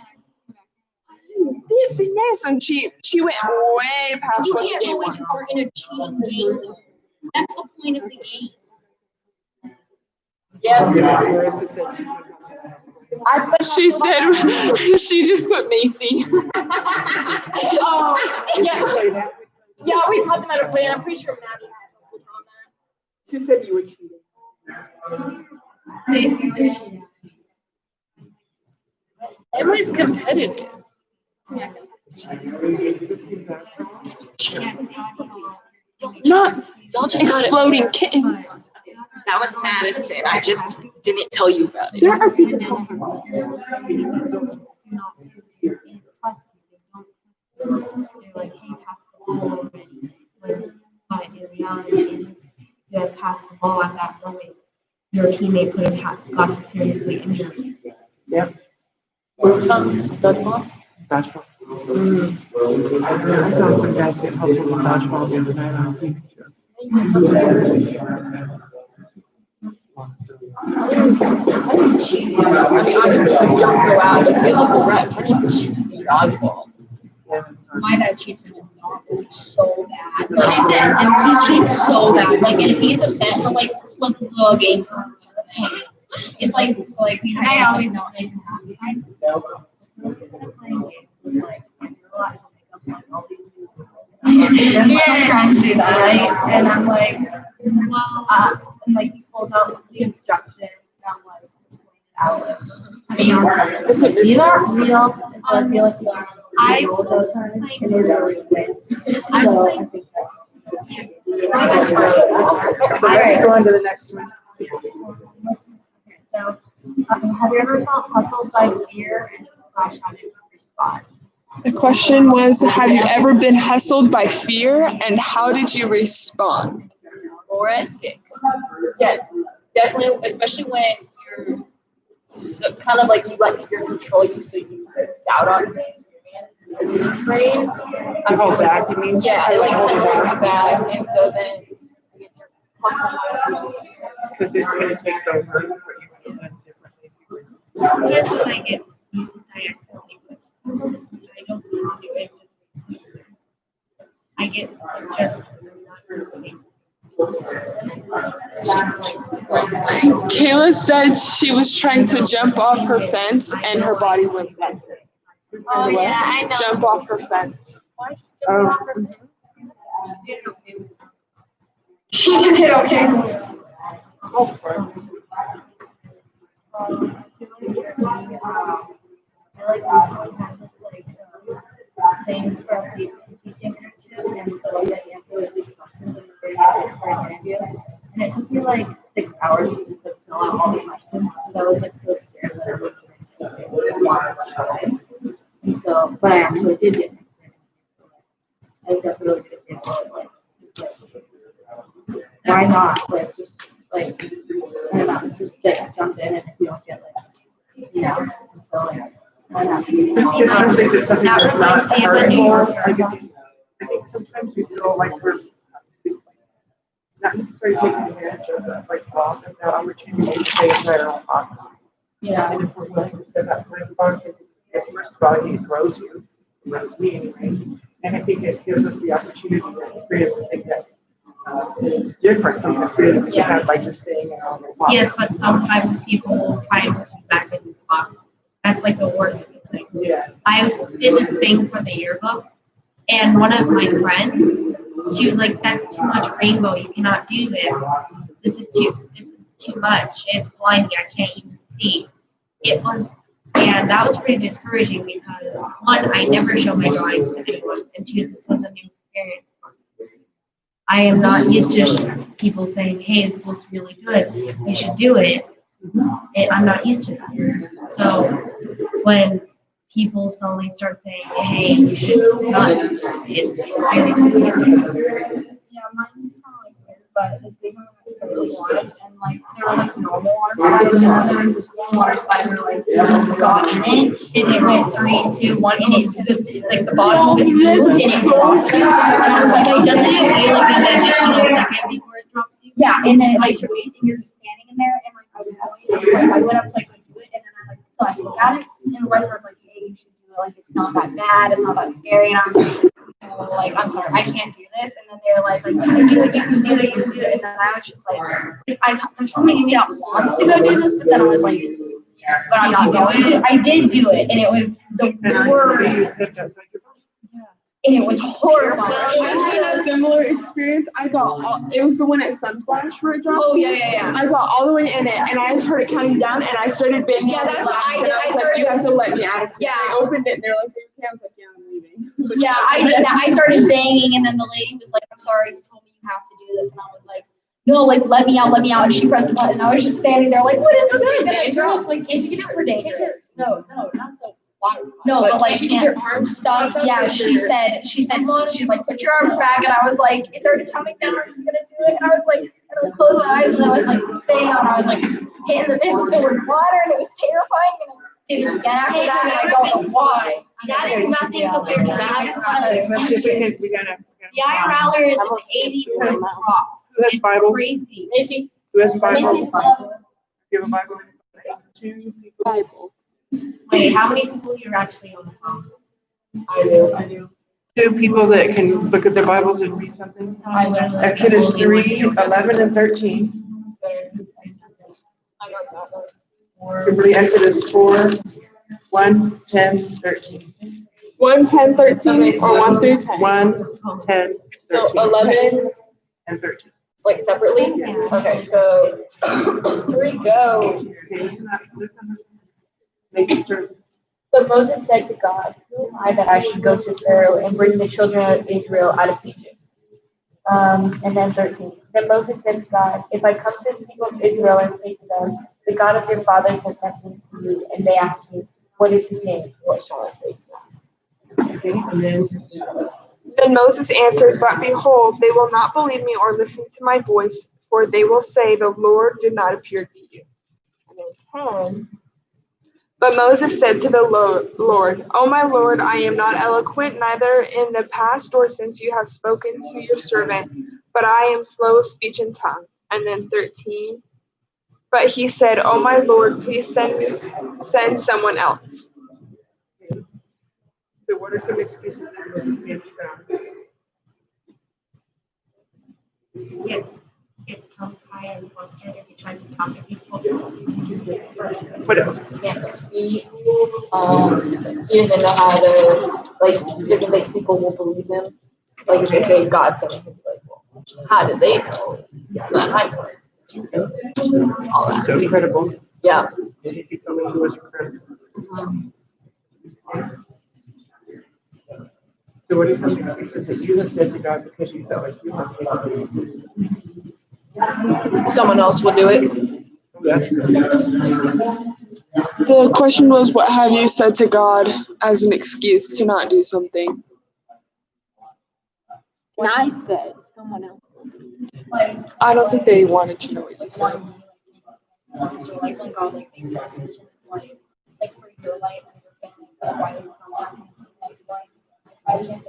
this and this, and she went way past You what the can't game go way was. too far in a cheating game, though. That's the point of the game. Yes. Marissa said to She said she just put Macy. Oh, yeah. Yeah, we taught them how to play, and I'm pretty sure Maddie had hustled on that. She said you were cheating. Basically. Emily's competitive. Not exploding kittens. That was Madison. I just didn't tell you about it. There are people talking. But in reality, you had passed the ball at that moment. Your teammate could have got you seriously injured. Yeah. Dodgeball? Dodgeball. I saw some guys get hustled in dodgeball the other night on TV show. I didn't cheat. I mean, obviously, you don't go out and feel like a rep. How do you cheat in dodgeball? My dad cheats in Monopoly so bad. He cheats so bad. Like, and if he gets upset, he'll like flip the game. It's like, so like, we always not make him happy. My friends do that. Right? And I'm like, and like he pulls out the instructions, and I'm like, these aren't real. And so I feel like I rules all the time, and they're really good. So let's go on to the next one. So, have you ever felt hustled by fear and slash how did you respond? The question was, have you ever been hustled by fear, and how did you respond? 4 at 6. Yes, definitely, especially when you're kind of like you let fear control you, so you lose out on the experience. Because you're afraid. I hold back, you mean? Yeah, it like kind of holds you back, and so then I guess you're hustling. Because it takes over what you would have done differently. Yes, when I get I accidentally put I don't want to do it. I get Kayla said she was trying to jump off her fence and her body went bent. Oh, yeah, I know. Jump off her fence. She did it okay. I recently had this thing for a teaching internship, and so you have to do these questions and for an interview. And it took me 6 hours to just fill out all the questions because I was so scared that I would get it. And so, but I actually did get it. I think that's a really good example of why not? I don't know, just jump in, and if you don't get and so why not? It sounds like there's something That that's not reminds me of hard a New involved. Yorker. I think sometimes we feel like we're not necessarily taking advantage of that opportunity to stay inside our own box. Yeah. And if we're willing to step outside the box, first of all, it grows you. It grows me anyway. And I think it gives us the opportunity to experience something that is different from the freedom we have by just staying in our own box. Yes, but sometimes people will try and push you back into the box. That's the worst thing. Yeah. I did this thing for the yearbook, and one of my friends, she was like, "That's too much rainbow. You cannot do this. This is too much. It's blinding. I can't even see." It was, and that was pretty discouraging because one, I never show my drawings to anyone, and two, this was a new experience for me. I am not used to people saying, "Hey, this looks really good. You should do it." I'm not used to that. So when people suddenly start saying, "Hey, you should not do that," it's very confusing. Yeah, mine's kind of weird, but this big one was really wide, and there were normal water slides, and then there was this one water slide where just got in it, and it went 3, 2, 1, and it the bottom of it moved, and it dropped you. And I was like, doesn't it weigh an additional second before it drops you? Yeah, and then it weighs, and you're just standing in there, and I went up to go do it, and then I thought about it, and the lifeguard was like, "Hey, you should do it. It's not that bad. It's not that scary." And I was like, "I'm sorry, I can't do this." And then they were like, "You can do it. You can do it. You can do it." And then I was just there's something in me that wants to go do this, but then I was like, "But I'm not going to." I did do it, and it was the worst. And it was horrible. I had a similar experience. It was the one at Sunsplash where it dropped. Oh, yeah. I got all the way in it, and I just heard it counting down, and I started banging. Yeah, that's what I did. I was like, "You have to let me out of here." Yeah. I opened it, and they're like, "Okay." I was like, "Yeah, I'm leaving." Yeah, I did that. I started banging, and then the lady was like, "I'm sorry, you told me you have to do this." And I was like, "No, let me out, let me out." And she pressed a button. I was just standing there like, "What is this thing gonna drop?" It's super dangerous. No, not the water slide. No, but keep your arms stuck. Yeah, she said, she's like, "Put your arms back." And I was like, "It's already coming down. I'm just gonna do it." And I was like, and I closed my eyes, and I was like, bang, and I was like, hitting the face so much water, and it was terrifying. And I did it again after that, and I don't know why. That is nothing compared to that. Let's see if we gotta. The iron Rattler is an 80% drop. Who has Bibles? Crazy. Macy, Who has Bibles? Macy's Do you have a Bible? 2 people. Wait, how many people you're actually on the phone? I do. 2 people that can look at their Bibles and read something. I literally. Exodus 3, 11, and 13. Kimberly, Exodus 4, 1, 10, 13. 1, 10, 13, or 1 through 10. 1, 10, 13. So 11, and 13. separately? Yes. Okay, so here we go. Okay, listen. Macy's turn. But Moses said to God, "Who am I that I should go to Pharaoh and bring the children of Israel out of Egypt?" And then 13. Then Moses said to God, "If I come to the people of Israel and say to them, 'The God of your fathers has sent me to you,' and they ask me, 'What is his name?' what shall I say to them?" Okay, and then. Then Moses answered, "But behold, they will not believe me or listen to my voice, for they will say, 'The Lord did not appear to you.'" And then 10. But Moses said to the Lord, "O my Lord, I am not eloquent, neither in the past or since you have spoken to your servant, but I am slow of speech and tongue." And then 13. But he said, "Oh my Lord, please send someone else." So what are some excuses that Moses gave to God? It's tongue tied and flustered if he tries to talk to people. What else? Can't speak. He doesn't know how to, like, he doesn't think people will believe him. Like, if they say God sent him, he'll be like, well, how do they know? It's not my word. All that. So incredible. Yeah. Did he become a U.S. Christ? So what are some excuses that you have said to God because you felt like you weren't capable of doing it? Someone else will do it. That's good. The question was, what have you said to God as an excuse to not do something? And I said, someone else. Like, I don't think they wanted to know what you said. So like when God like makes a decision, it's like for your life and your family, like why is it not happening? Like why can't it happen?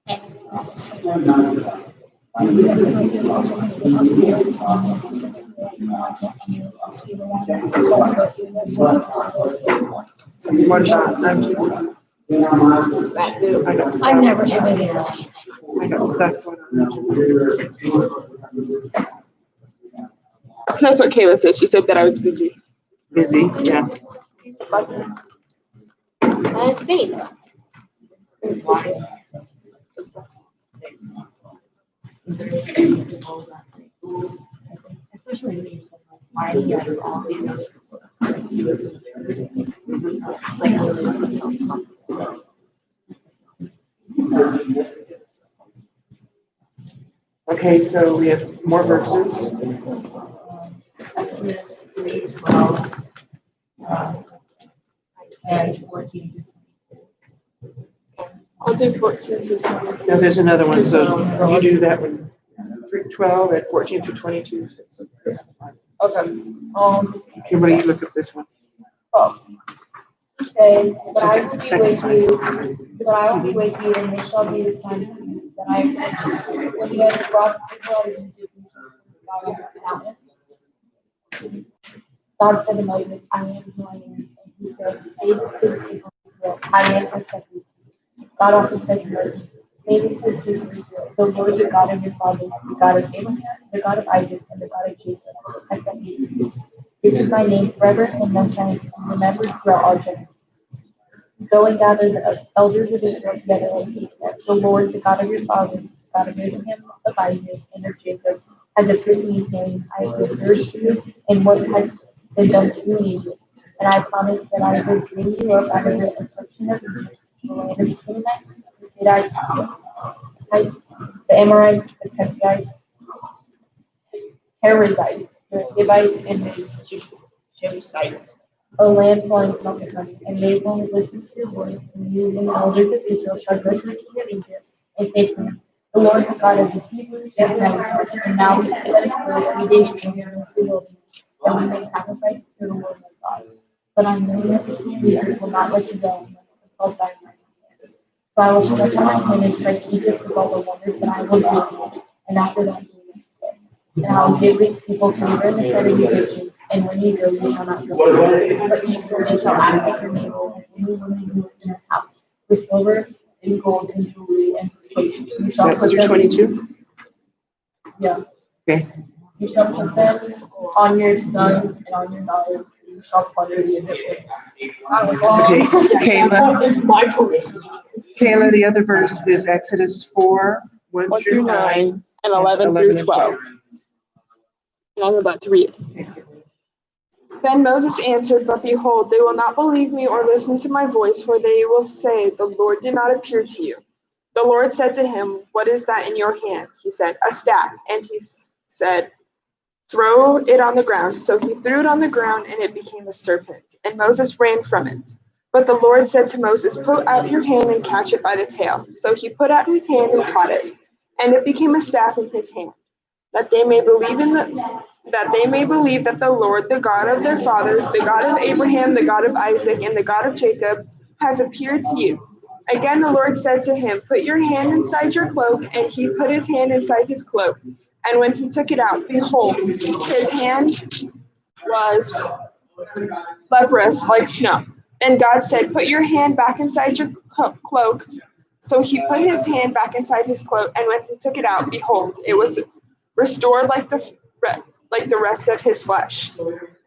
And obviously, why because like you're also going to be something specifically like why can't anyone else be the one so I go through this so I What about That too. I'm never too busy for anything. I got stuff going on. That's what Kayla said. She said that I was busy. Busy, yeah. United States. Especially when you said like, why do you have all these other people? It's like a little self-confidence. Okay, so we have more verses. Exodus 3:12 and 14. I'll do 14 through 22. Now there's another one, so you do that one. 12 and 14 through 22. Okay. Okay, what do you look at this one? He says, but I will be Second with sign. you, but I will be with you, and they shall be the sign of you that I have sent you. When you have brought the people out of Egypt, you shall God on the mountain. God said to Moses, I am who I am. And he said, say this to the people of Israel, I am has sent you. God also said to Moses, say this to the people of Israel, the Lord, the God of your fathers, the God of Abraham, the God of Isaac, and the God of Jacob, has sent me to you. This is my name forever, and thus I am remembered throughout all generations. Go and gather the elders of Israel together and say to them, the Lord, the God of your fathers, the God of Abraham, of Isaac, and of Jacob, has appeared to me, saying, I have observed you and what has been done to you in Egypt. And I promise that I will bring you up out of the affliction of Egypt, the land of the Canaanites, the Hittites, the Amorites, the Perizzites, Perizzites, the Hivites, and the Jebusites, a land flowing with milk and honey. And they will listen to your voice, and you and the elders of Israel shall go to the king of Egypt and say to him, the Lord, the God of the Hebrews, has met us, and now let us go 3 days from here into the wilderness, that we may sacrifice to the Lord our God. But I know that the king of Egypt will not let you go unless you fall by my hand. So I will stretch out my hand and strike Egypt with all the wonders that I will do, and after that you will go. And I will give these people favor in the sight of the Egyptians, and when you go, you shall not go. But you shall ask at your neighbor, and any woman who is in your house, for silver and gold and jewelry and for clothes. You shall That's put through them, 22? yeah, Okay. you shall put them on your sons and on your daughters. You shall plunder the Egyptians. Okay, Kayla, the other verse is Exodus 4, 1 1 through through 9 and 11 through 12. I'm about to read. Then Moses answered, but behold, they will not believe me or listen to my voice, for they will say, the Lord did not appear to you. The Lord said to him, what is that in your hand? He said, a staff. And he said, throw it on the ground. So he threw it on the ground, and it became a serpent. And Moses ran from it. But the Lord said to Moses, put out your hand and catch it by the tail. So he put out his hand and caught it, and it became a staff in his hand, that they may believe that the Lord, the God of their fathers, the God of Abraham, the God of Isaac, and the God of Jacob, has appeared to you. Again the Lord said to him, put your hand inside your cloak, and he put his hand inside his cloak. And when he took it out, behold, his hand was leprous like snow. And God said, "Put your hand back inside your cloak." So he put his hand back inside his cloak, and when he took it out, behold, it was restored like the rest of his flesh.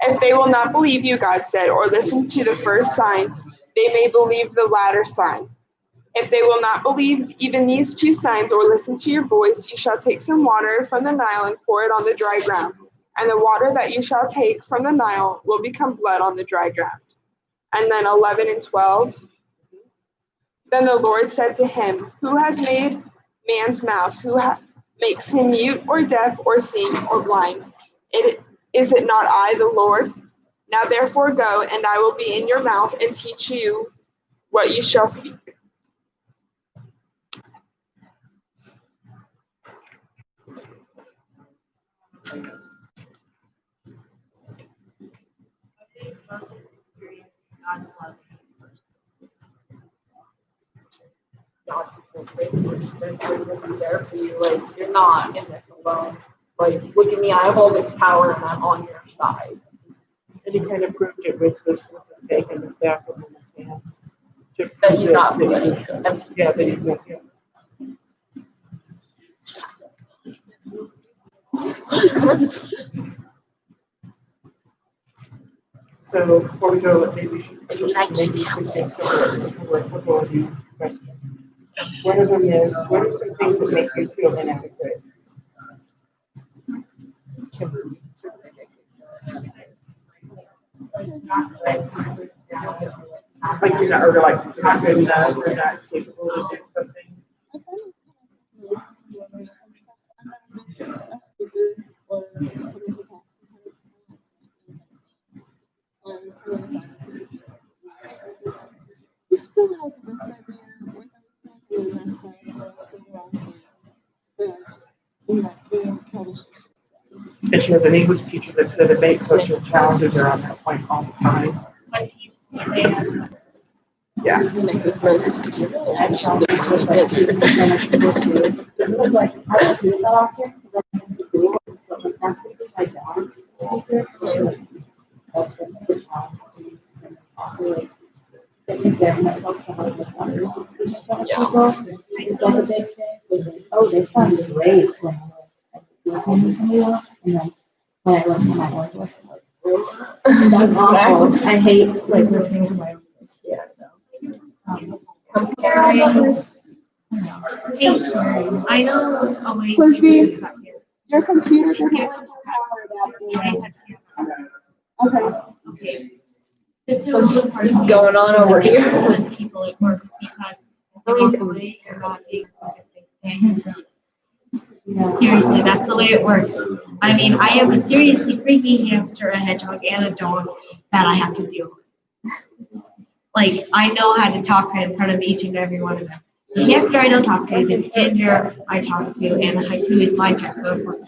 If they will not believe you, God said, or listen to the first sign, they may believe the latter sign. If they will not believe even these two signs or listen to your voice, you shall take some water from the Nile and pour it on the dry ground. And the water that you shall take from the Nile will become blood on the dry ground. And then 11 and 12. Then the Lord said to him, "Who has made man's mouth? Who makes him mute or deaf or seeing or blind? Is it not I, the Lord? Now therefore go, and I will be in your mouth and teach you what you shall speak." God will be there for you. Like, you're not in this alone. Like, look at me, I have all this power and I'm on your side. And he kind of proved it with the stake and the staff in his hand. That he's not that he's empty. Yeah, that he's not. Yeah. So before we go, maybe we should think over these questions. One of them is, what are some things that make you feel inadequate? Like you're not, or like you're not good enough, or not capable of doing something. And she has an English teacher that said that make cultural challenges are on that point all the time. Yeah. Connect with Moses because you're This was like, I don't do that often because I didn't do it, but like that's gonna be my job. So like, that's the challenge. And also like, taking care of myself to help with others. It's like a big thing. It's like, oh, they sound great when I'm like listening to somebody else, and then when I listen to my own voice, I'm like, that's awful. I hate like listening to my own voice. Yeah, so. Comparing. I know a way. Quizby, your computer doesn't have power back there. Okay. What's going on over here? People it works because the way you're not able to fix things. Seriously, that's the way it works. I mean, I have a seriously freaky hamster, a hedgehog, and a dog that I have to deal with. Like, I know how to talk in front of each and every one of them. The hamster I don't talk to, the ginger I talk to, and the haiku is my pet, so of course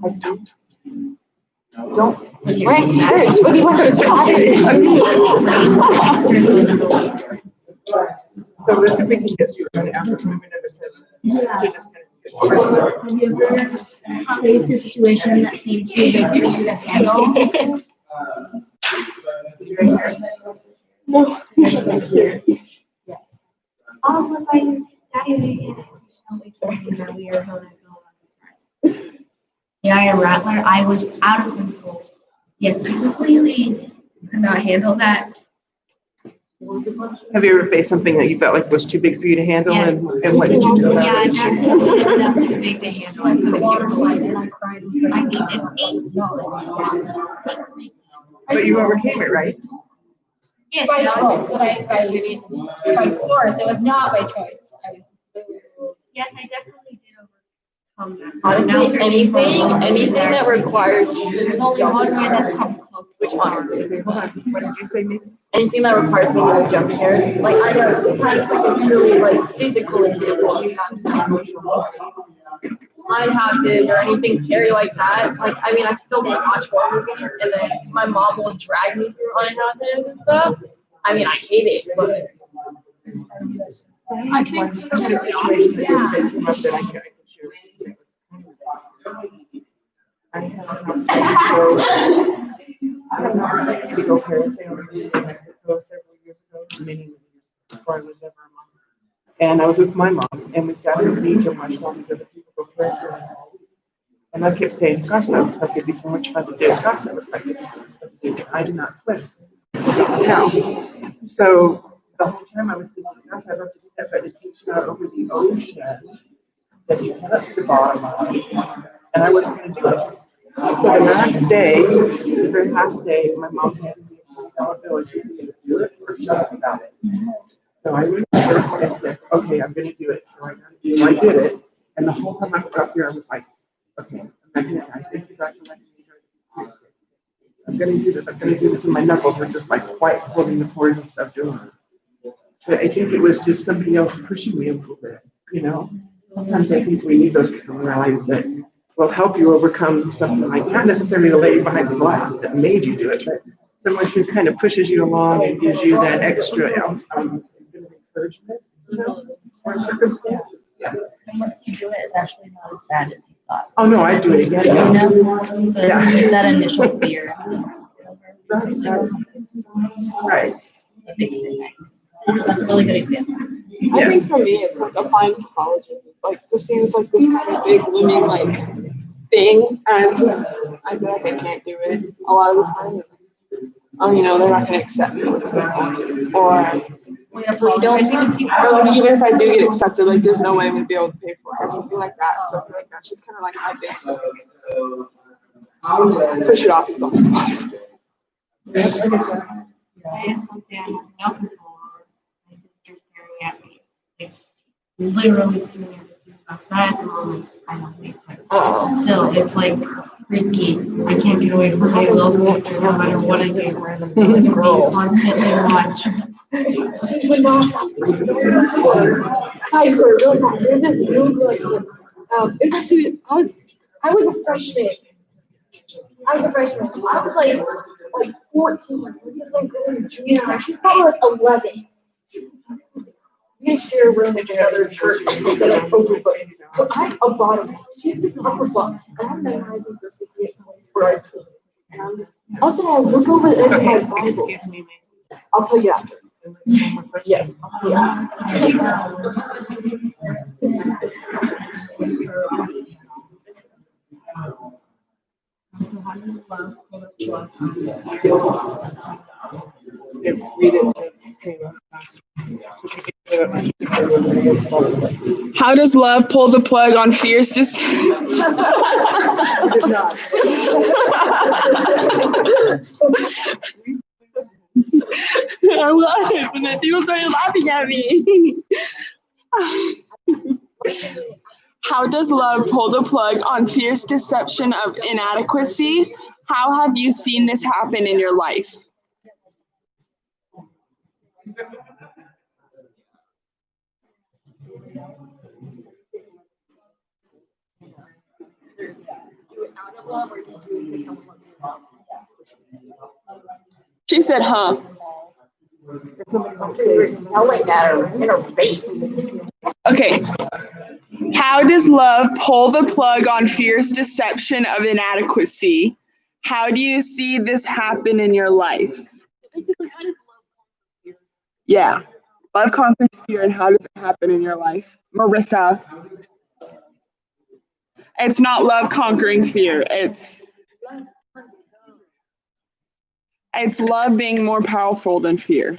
I talk to him. Don't. Wearing skirts. What do you want to So let's see if we can get through and ask women number 7. To just kind of skip over. Have you ever faced a situation that seemed too big for you to handle? No. Oh, yeah, I rattler. I was out of control. Yes, I completely could not handle that. Have you ever faced something that you felt like was too big for you to handle, Yes. and what did you do about Yeah, it? it's actually not too big to handle. I couldn't Water get slide it. and I cried. I needed eight. But you overcame it, right? Yes, By and I choice, did. by force, it was not by choice. Yes, I definitely did overcome that. Honestly, anything that requires you There's to only jump one way that's scared. come close. Which honestly, Hold on, what did you say, Mason? anything that requires me to jump scared. Like, I know sometimes like it's really like physical example. You have to emotional. Mine have this or anything scary like that. Like, I mean, I still watch horror movies, and then my mom will drag me through haunted houses and stuff. I mean, I hate it, but I think some of the situations that come up that I can share. I have had an opportunity to go parasailing in Mexico several years ago, many years before I was ever a mom. And I was with my mom, and we sat in the beach and watched all these other people go parasailing. And I kept saying, gosh, that looks like it'd be so much fun to do. Gosh, that looks like it'd be so much fun to do. I do not swim. Now, so the whole time I was thinking, gosh, I'd love to do that, but it takes you out over the ocean that you cannot see the bottom of. And I wasn't going to do it. So the last day, the very last day, my mom handed me a $20 bill and she said, do it or shut up about it. So I went to her and said, okay, I'm going to do it. So I did it. And the whole time I was up here, I was like, okay, I thank you guys for letting me enjoy this. I'm going to do this. I'm going to do this. And my knuckles were just like white, holding the cords and stuff doing it. But I think it was just somebody else pushing me a little bit, you know. Sometimes I think we need those people in our lives that will help you overcome something like, not necessarily the lady behind the glasses that made you do it, but someone who kind of pushes you along and gives you that extra encouragement, you know, or circumstances. Yeah. And once you do it, it's actually not as bad as you thought. Oh, no, I do it again. You know? So it's that initial fear. Right. That's a really good example. I think for me, it's like applying to college. Like, there seems like this kind of big looming like thing, and it's just I feel like I can't do it a lot of the time. You know, they're not going to accept me with something, or even if I do get accepted, like there's no way I'm going to be able to pay for it or something like that. So I feel like that's just kind of like my big push it off as long as possible. I asked something I don't know before. My sister's staring at me, like literally staring at me. But at the moment, I don't think so. Still, it's like freaky. I can't get away from my little sister no matter what I do. Constantly watch. She would not stop. Hi, sir, real fast. There's this really good kid. It was actually, I was a freshman. I was like 14. This is like going to junior high. She's probably like 11. We share a room with another church that like overbooked. So I'm a bottom. She's this upper fuck. And I'm memorizing verses for our sleep. And I'm just also I look over the edge of my Bible. Excuse me, Mason. I'll tell you after. Yes. Yeah. So how does love pull up to our Read it to Kayla. So she can do it. How does love pull the plug on fears? Just I was, and then people started laughing at me. How does love pull the plug on fierce deception of inadequacy? How have you seen this happen in your life? She said, huh? Yelling at her in her face. Okay. How does love pull the plug on fierce deception of inadequacy? How do you see this happen in your life? Basically, how does love conquer fear? Yeah. Love conquers fear, and how does it happen in your life? Marissa. It's not love conquering fear. It's love being more powerful than fear.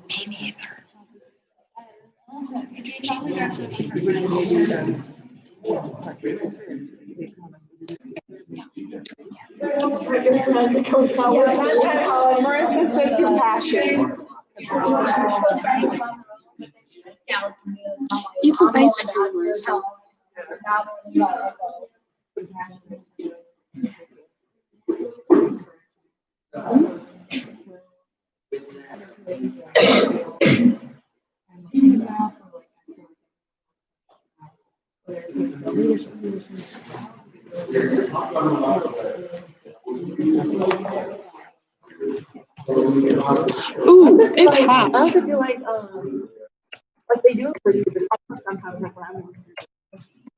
Me neither. Marissa says compassion. Eat some ice cream, Marissa. Ooh, it's I hot. also feel like they do encourage you, but also sometimes like when I'm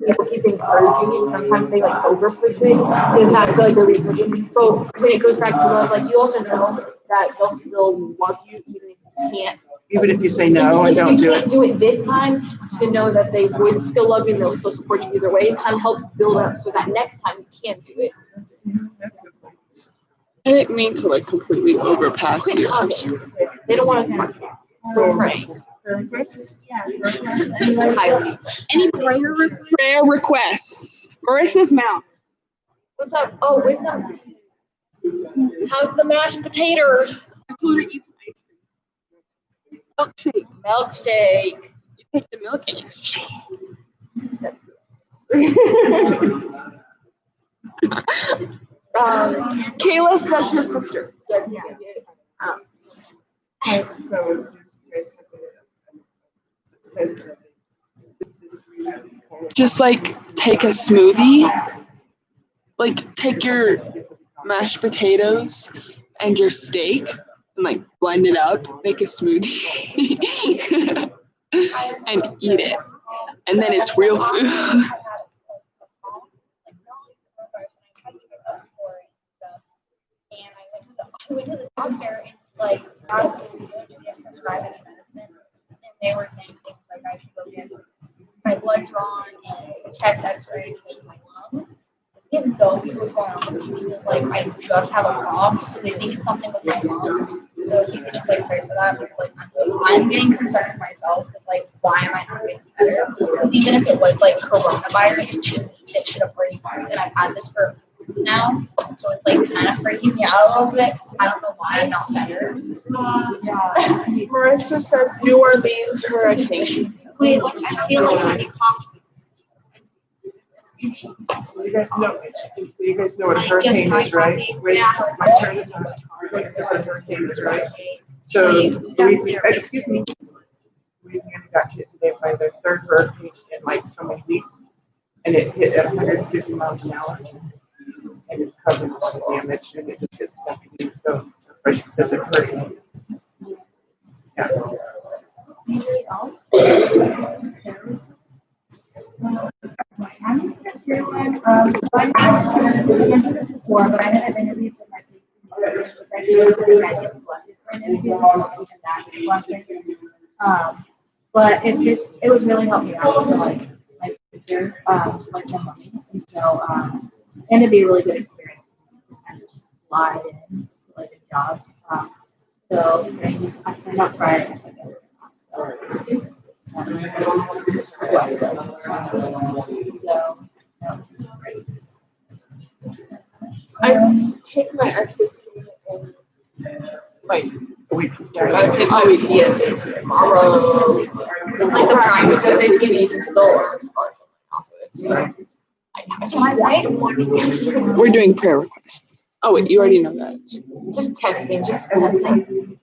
people keep encouraging you, and sometimes they like over push it, so it's not feel like they're really pushing. So when it goes back to love, like you also know that they'll still love you even if you can't. Even if you say no and don't If you do can't it. do it this time, to know that they would still love you and they'll still support you either way. It kind of helps build up so that next time you can do it. I didn't mean to like completely overpass Quit you. talking. They don't want to talk to you. So pray. Requests? Highly. Any prayer requests? Marissa's mouth. What's up? Oh, wisdom. How's the mashed potatoes? I told her to eat some ice cream. Milkshake. Milkshake. You take the milk and you shake. Kayla says her sister. So you guys have a sense of this 3 months. Just like take a smoothie. Like take your mashed potatoes and your steak and like blend it up, make a smoothie and eat it. And then it's real food. I went to the doctor and like asked what to do, and she didn't prescribe any medicine. And they were saying things like I should go get my blood drawn and chest x-rays with my lungs. They didn't know what was going on with me because like I just have a cough, so they think it's something with my lungs. So if you could just like pray for that, because like I'm getting concerned myself because like why am I not getting better? Because even if it was like coronavirus, 2 weeks it should have already passed, and I've had this for months now, so it's like kind of freaking me out a little bit. I don't know why I'm not better. Marissa says New Orleans hurricane. Wait, like, I feel like I'm So you guys know what a I just hurricane tried is, right? talking. With Yeah. my friend, you guys know what a hurricane is, right? So, excuse me. Louisiana got hit today by the 3rd hurricane in like so many weeks, and it hit at 150 miles an hour, and it's causing a lot of damage, and it just hit the 2nd week, so that's why she says a hurricane. Yeah. I'm just gonna share one. I've done this before, but I had an interview for my I get selected for an interview, so even that is blessing. But it would really help me out for like my future, like some money. And so, and it'd be a really good experience to kind of just slide in to like a job. So I signed up Friday. I take my SAT in like A week from I Saturday. would take my PSAT tomorrow. It's like the practice SAT, you can still earn a scholarship off of it. So Am I right? we're doing prayer requests. Oh wait, you already know that. just testing, just testing.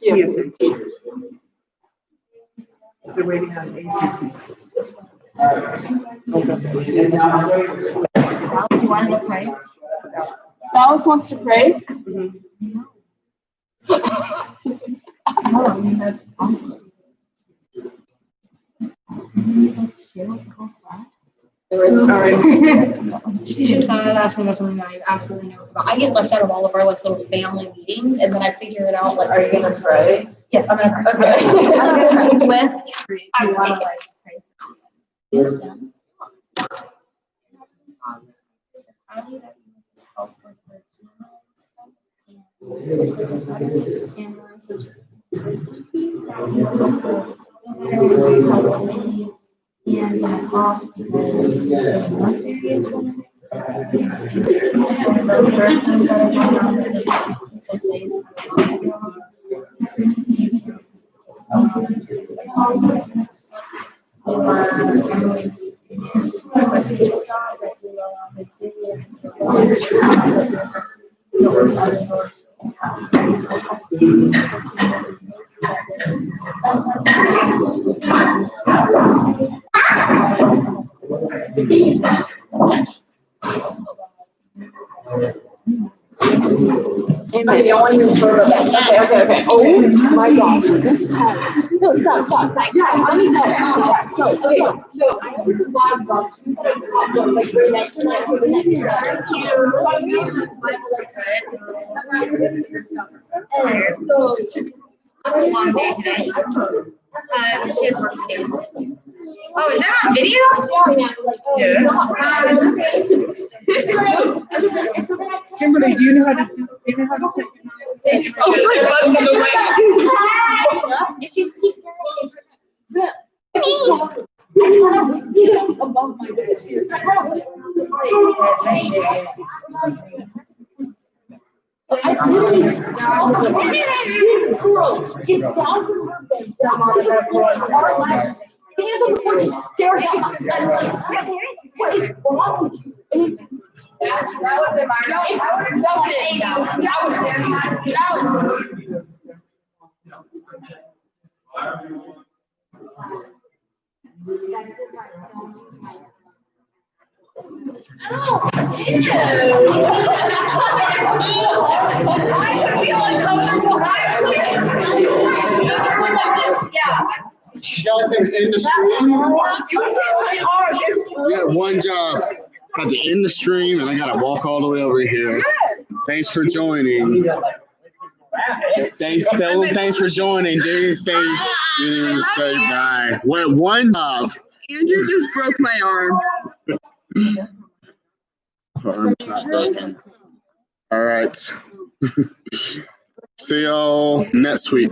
PSAT. Still waiting on ACTs. You want to pray? Dallas wants to pray. No, I mean, that's awesome. There is She just asked me about something that I absolutely know about. I get left out of all of our like little family meetings, and then I figure it out. Like, Are you gonna pray? yes, I'm gonna pray. Okay. I'm gonna pray. West. I want to like pray. I need help with the and Marissa's residency. And my off because it's more serious than the first ones that I found out because Okay, I want to hear the story about that. Okay. Oh my God. This pen. No, stop. Yeah, let me tell you. Okay, so I was the last box. She said I taught them like right next to us. So the next year. And so A long day today. She had work today. Oh, is that on video? Kimberly, do you know how to set your knives? Oh, my butt's in the way. If she speaks above my I literally this girl gets down from her bed, stands on the floor, just stares at my what is wrong with you? And it's just, that would have been Guys in the stream. We got one job. Got to end the stream and I gotta walk all the way over here. Thanks for joining. Thanks for joining. Didn't say bye. What one job? Andrew just broke my arm. Her arm's not broken. All right. See y'all next week.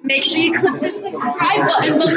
Make sure you click the subscribe button below.